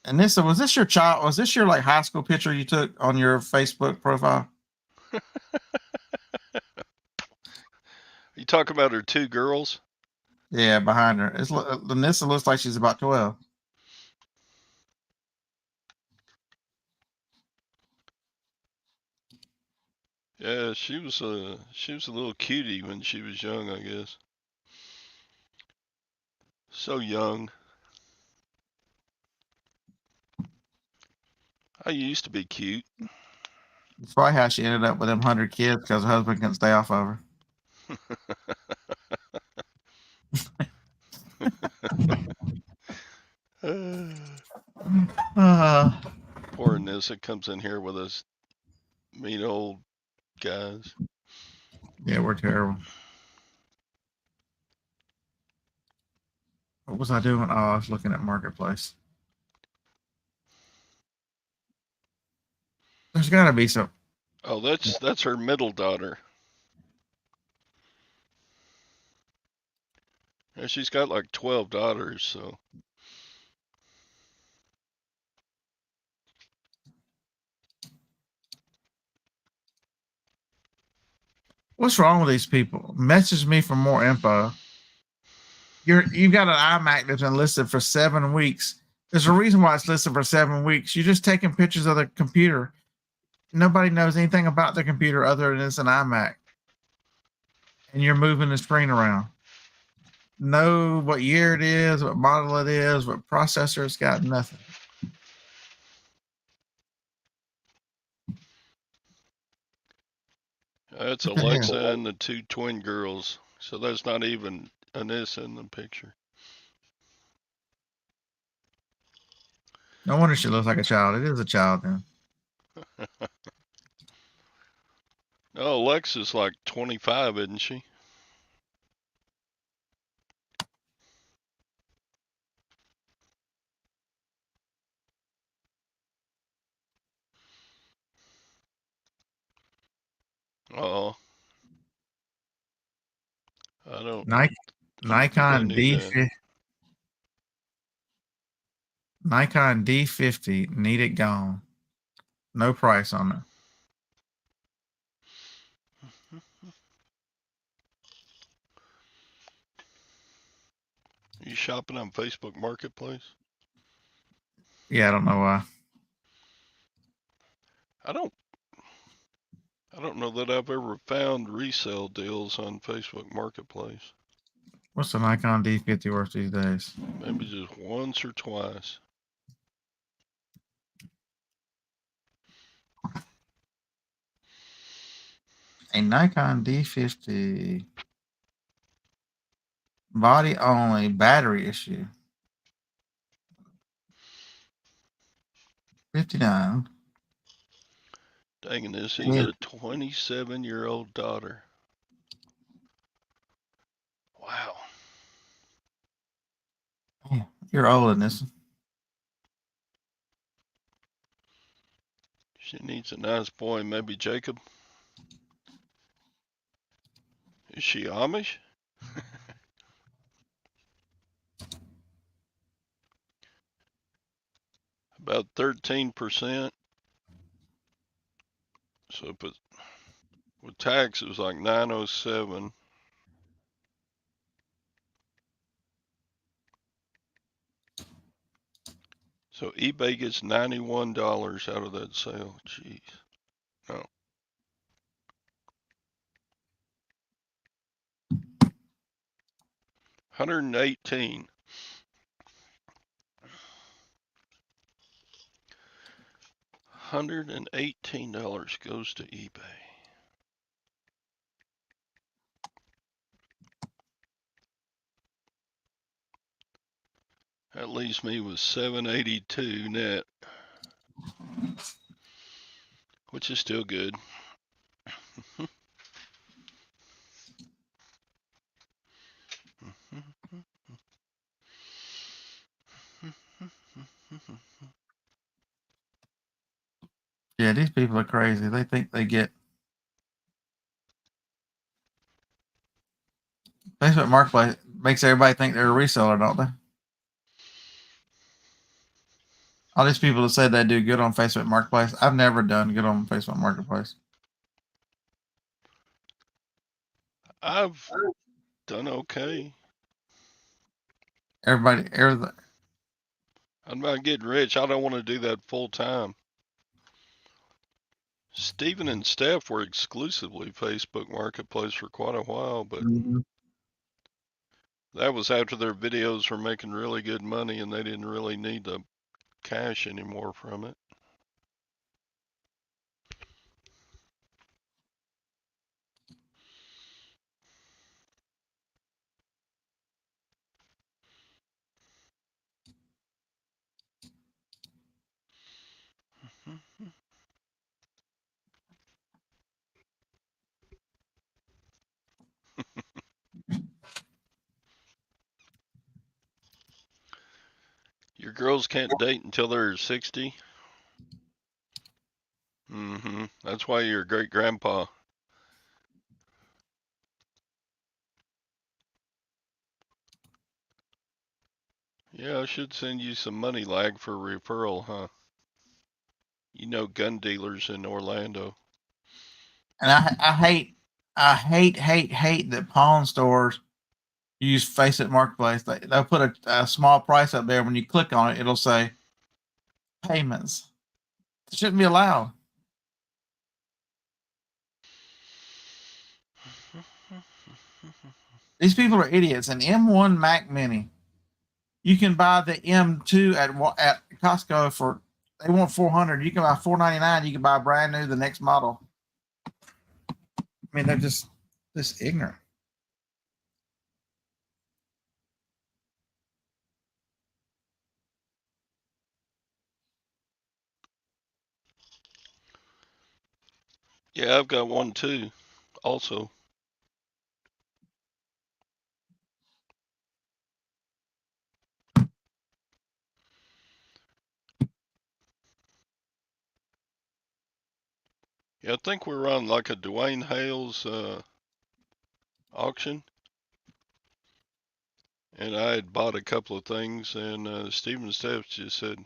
Speaker 2: Anissa, was this your child? Was this your like high school picture you took on your Facebook profile?
Speaker 1: You talk about her two girls?
Speaker 2: Yeah, behind her. Anissa looks like she's about 12.
Speaker 1: Yeah, she was a little cutie when she was young, I guess. So young. I used to be cute.
Speaker 2: It's probably how she ended up with them 100 kids because her husband couldn't stay off of her. Uh,
Speaker 1: Poor Nissa comes in here with us mean old guys.
Speaker 2: yeah, we're terrible. What was I doing? Oh, I was looking at Marketplace. There's got to be some.
Speaker 1: Oh, that's her middle daughter. And she's got like 12 daughters, so
Speaker 2: What's wrong with these people? Message me for more info. You've got an iMac that's been listed for 7 weeks. There's a reason why it's listed for 7 weeks. You're just taking pictures of the computer. Nobody knows anything about the computer other than it's an iMac. And you're moving the screen around. Know what year it is, what model it is, what processor it's got, nothing.
Speaker 1: that's
Speaker 2: What the hell?
Speaker 1: Alexa and the two twin girls. So that's not even Anissa in the picture.
Speaker 2: No wonder she looks like a child. It is a child then.
Speaker 1: Oh, Alexa's like 25, isn't she? Oh, I don't.
Speaker 2: Nike,
Speaker 1: I don't think I
Speaker 2: Nikon
Speaker 1: knew
Speaker 2: D
Speaker 1: that.
Speaker 2: Nikon D50, need it gone. No price on it.
Speaker 1: Are you shopping on Facebook Marketplace?
Speaker 2: Yeah, I don't know why.
Speaker 1: I don't. I don't know that I've ever found resale deals on Facebook Marketplace.
Speaker 2: What's the Nikon D50 worth these days?
Speaker 1: Maybe just once or twice.
Speaker 2: A Nikon D50 body only, battery issue. 59.
Speaker 1: Dang this, he
Speaker 2: Yeah.
Speaker 1: got a 27-year-old daughter. Wow.
Speaker 2: Yeah, you're old in this.
Speaker 1: She needs a nice boy, maybe Jacob. Is she Amish? About 13%. So but with tax, it was like 907. So eBay gets $91 out of that sale. Jeez. No. 118. $118 goes to eBay. That leaves me with 782 net, which is still good.
Speaker 2: Yeah, these people are crazy. They think they get Facebook Marketplace makes everybody think they're a reseller, don't they? All these people that say they do good on Facebook Marketplace, I've never done good on Facebook Marketplace.
Speaker 1: I've done okay.
Speaker 2: Everybody,
Speaker 1: I'm not getting rich. I don't want to do that full time. Steven and Steph were exclusively Facebook Marketplace for quite a while, but
Speaker 2: Mhm.
Speaker 1: that was after their videos were making really good money and they didn't really need the cash anymore from it. Your girls can't date until they're 60. That's why you're a great grandpa. Yeah, I should send you some money lag for referral, huh? You know gun dealers in Orlando.
Speaker 2: And I hate that pawn stores use Facebook Marketplace. They'll put a small price up there. When you click on it, it'll say payments. It shouldn't be allowed. These people are idiots. An M1 Mac Mini, you can buy the M2 at Costco for they want 400. You can buy 499. You can buy brand new the next model. I mean, they're just ignorant.
Speaker 1: Yeah, I've got one too. Also, yeah, I think we were on like a Dwayne Hales auction, and I had bought a couple of things, and Steven Steps just said,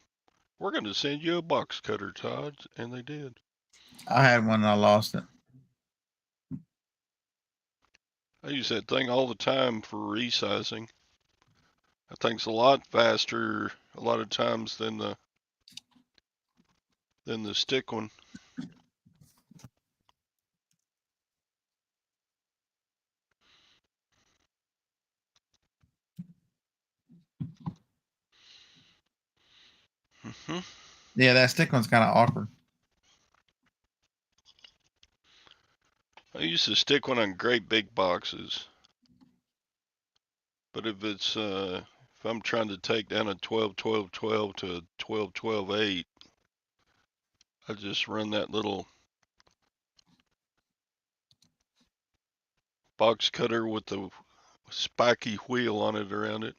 Speaker 1: "We're going to send you a box cutter, Todd," and they did.
Speaker 2: I had one and I lost it.
Speaker 1: I use that thing all the time for resizing. That thing's a lot faster, a lot of times than the stick one. Hmm.
Speaker 2: Yeah, that stick one's kind of awkward.
Speaker 1: I use the stick one on great big boxes, but if I'm trying to take down a 12-12-12 to a 12-12-8, I just run that little box cutter with the spiky wheel on it around it.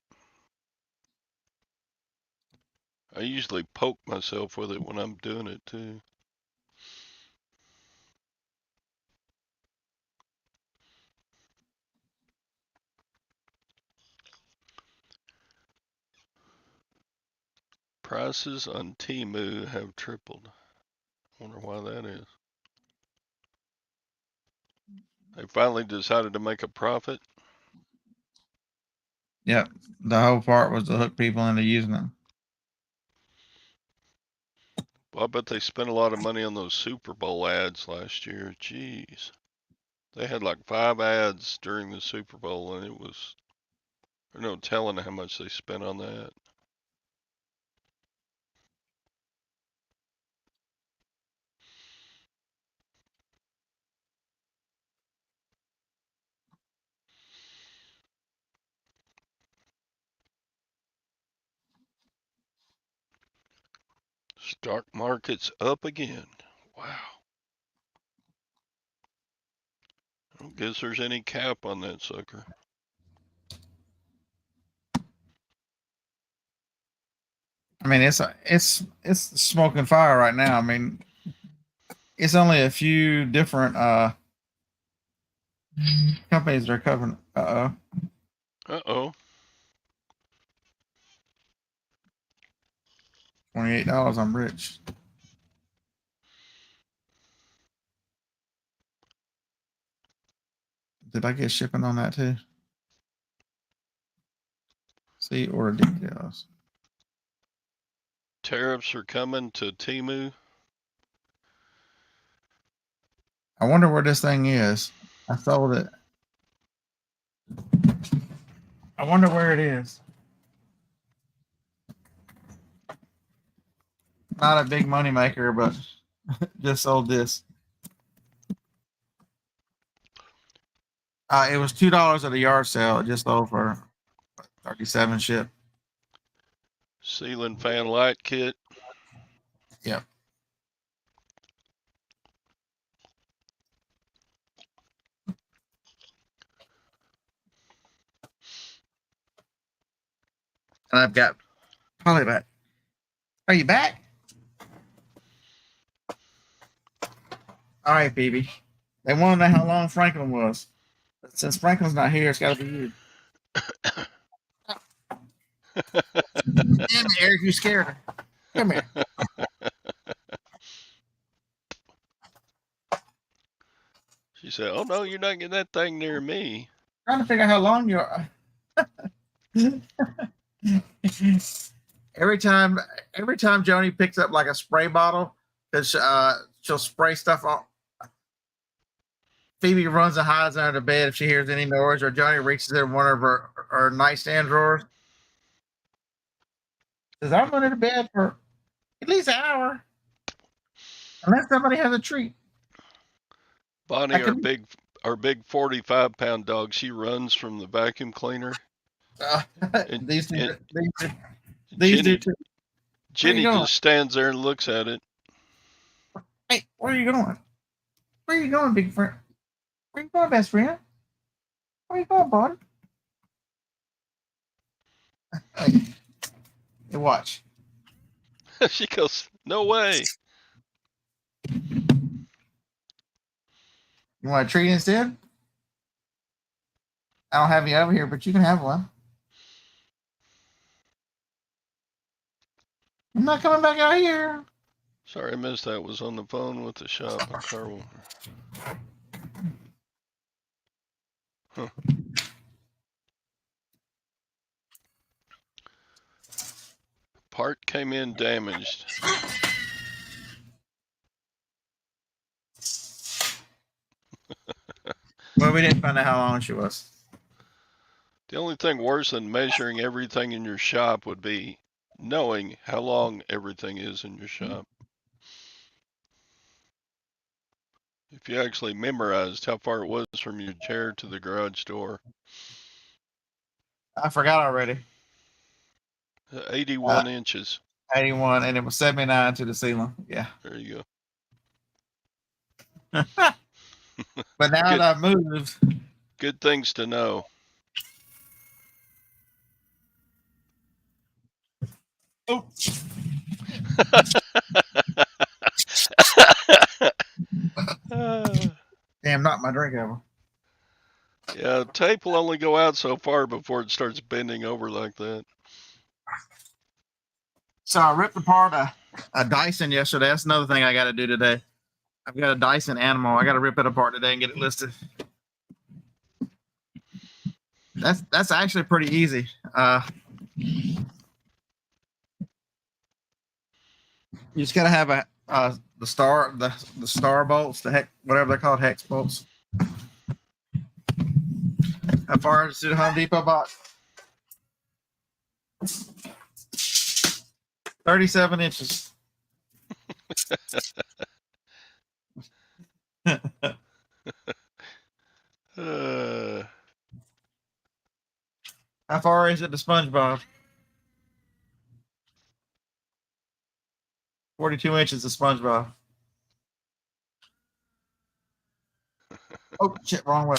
Speaker 1: I usually poke myself with it when I'm doing it too. Prices on Temu have tripled. Wonder why that is. They finally decided to make a profit.
Speaker 2: Yep. The whole part was to hook people into using them.
Speaker 1: Well, I bet they spent a lot of money on those Super Bowl ads last year. Jeez. They had like 5 ads during the Super Bowl, and there's no telling how much they spent on that. Stock market's up again. Wow. I don't guess there's any cap on that sucker.
Speaker 2: I mean, it's smoking fire right now. I mean, it's only a few different companies that are covering.
Speaker 1: Uh-oh.
Speaker 2: $28. I'm rich. Did I get shipping on that too? See order details.
Speaker 1: Tariffs are coming to Temu.
Speaker 2: I wonder where this thing is. I sold it. I wonder where it is. Not a big money maker, but just sold this. It was $2 at a yard sale. It just sold for 37 ship.
Speaker 1: Ceiling fan light kit.
Speaker 2: Yep. And I've got probably about. Are you back? All right, baby. They want to know how long Franklin was. But since Franklin's not here, it's got to be you. Damn it, Eric, you scared her. Come here.
Speaker 1: She said, "Oh no, you're not getting that thing near me."
Speaker 2: Trying to figure out how long you are. every time, every time Joni picks up like a spray bottle, because she'll spray stuff on. Phoebe runs and hides under the bed if she hears any noise, or Joni reaches in one of her nightstand drawers. Says, "I'm under the bed for at least an hour, unless somebody has a treat."
Speaker 1: Bonnie, our big 45-pound dog, she runs from the vacuum cleaner.
Speaker 2: Uh,
Speaker 1: And,
Speaker 2: these two,
Speaker 1: and
Speaker 2: these two
Speaker 1: Jenny
Speaker 2: too. Where are you
Speaker 1: Jenny
Speaker 2: going?
Speaker 1: just stands there and looks at it.
Speaker 2: Hey, where are you going? Where you going, big friend? Where you going, best friend? Where you going, buddy? Hey, hey, watch.
Speaker 1: She goes, no way.
Speaker 2: You want a treat instead? I don't have you over here, but you can have one. I'm not coming back out here.
Speaker 1: Sorry I missed that. Was on the phone with the shop. My car won't. Huh. Part came in damaged.
Speaker 2: Well, we didn't find out how long she was.
Speaker 1: The only thing worse than measuring everything in your shop would be knowing how long everything is in your shop. If you actually memorized how far it was from your chair to the garage door.
Speaker 2: I forgot already.
Speaker 1: 81 inches.
Speaker 2: 81, and it was 79 to the ceiling. Yeah.
Speaker 1: There you
Speaker 2: But now that
Speaker 1: go.
Speaker 2: I've moved,
Speaker 1: Good things to know.
Speaker 2: oh, damn, knocked my drink over.
Speaker 1: Yeah, tape will only go out so far before it starts bending over like that.
Speaker 2: So I ripped apart a Dyson yesterday. That's another thing I got to do today. I've got a Dyson Animal. I got to rip it apart today and get it listed. That's actually pretty easy. You just gotta have the star bolts, the heck, whatever they're called, hex bolts. How far is it to the Home Depot box? 37 inches. How far is it to SpongeBob? 42 inches to SpongeBob. Oh shit, wrong way.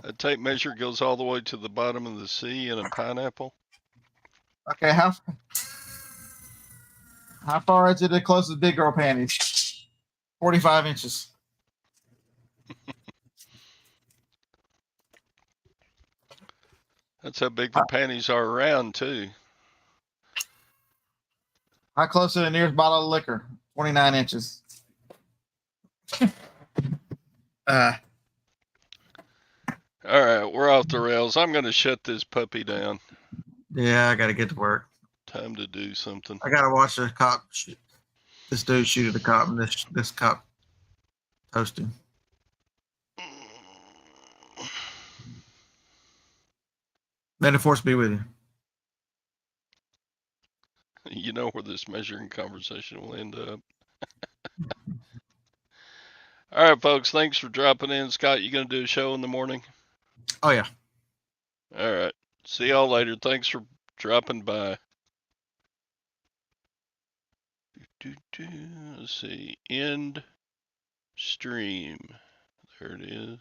Speaker 1: A tape measure goes all the way to the bottom of the sea in a pineapple.
Speaker 2: Okay, how far is it to close to the big girl panties? 45 inches.
Speaker 1: That's how big the panties are around, too.
Speaker 2: How close to the nearest bottle of liquor? 29 inches.
Speaker 1: All right, we're off the rails. I'm going to shut this puppy down.
Speaker 2: Yeah, I gotta get to work.
Speaker 1: Time to do something.
Speaker 2: I gotta watch the cop shoot. This dude shoot at the cop, and this cop toasting. May the force be with you.
Speaker 1: You know where this measuring conversation will end up. All right, folks. Thanks for dropping in. Scott, you going to do a show in the morning?
Speaker 2: Oh yeah.
Speaker 1: All right. See y'all later. Thanks for dropping by. Let's see. End stream. There it is.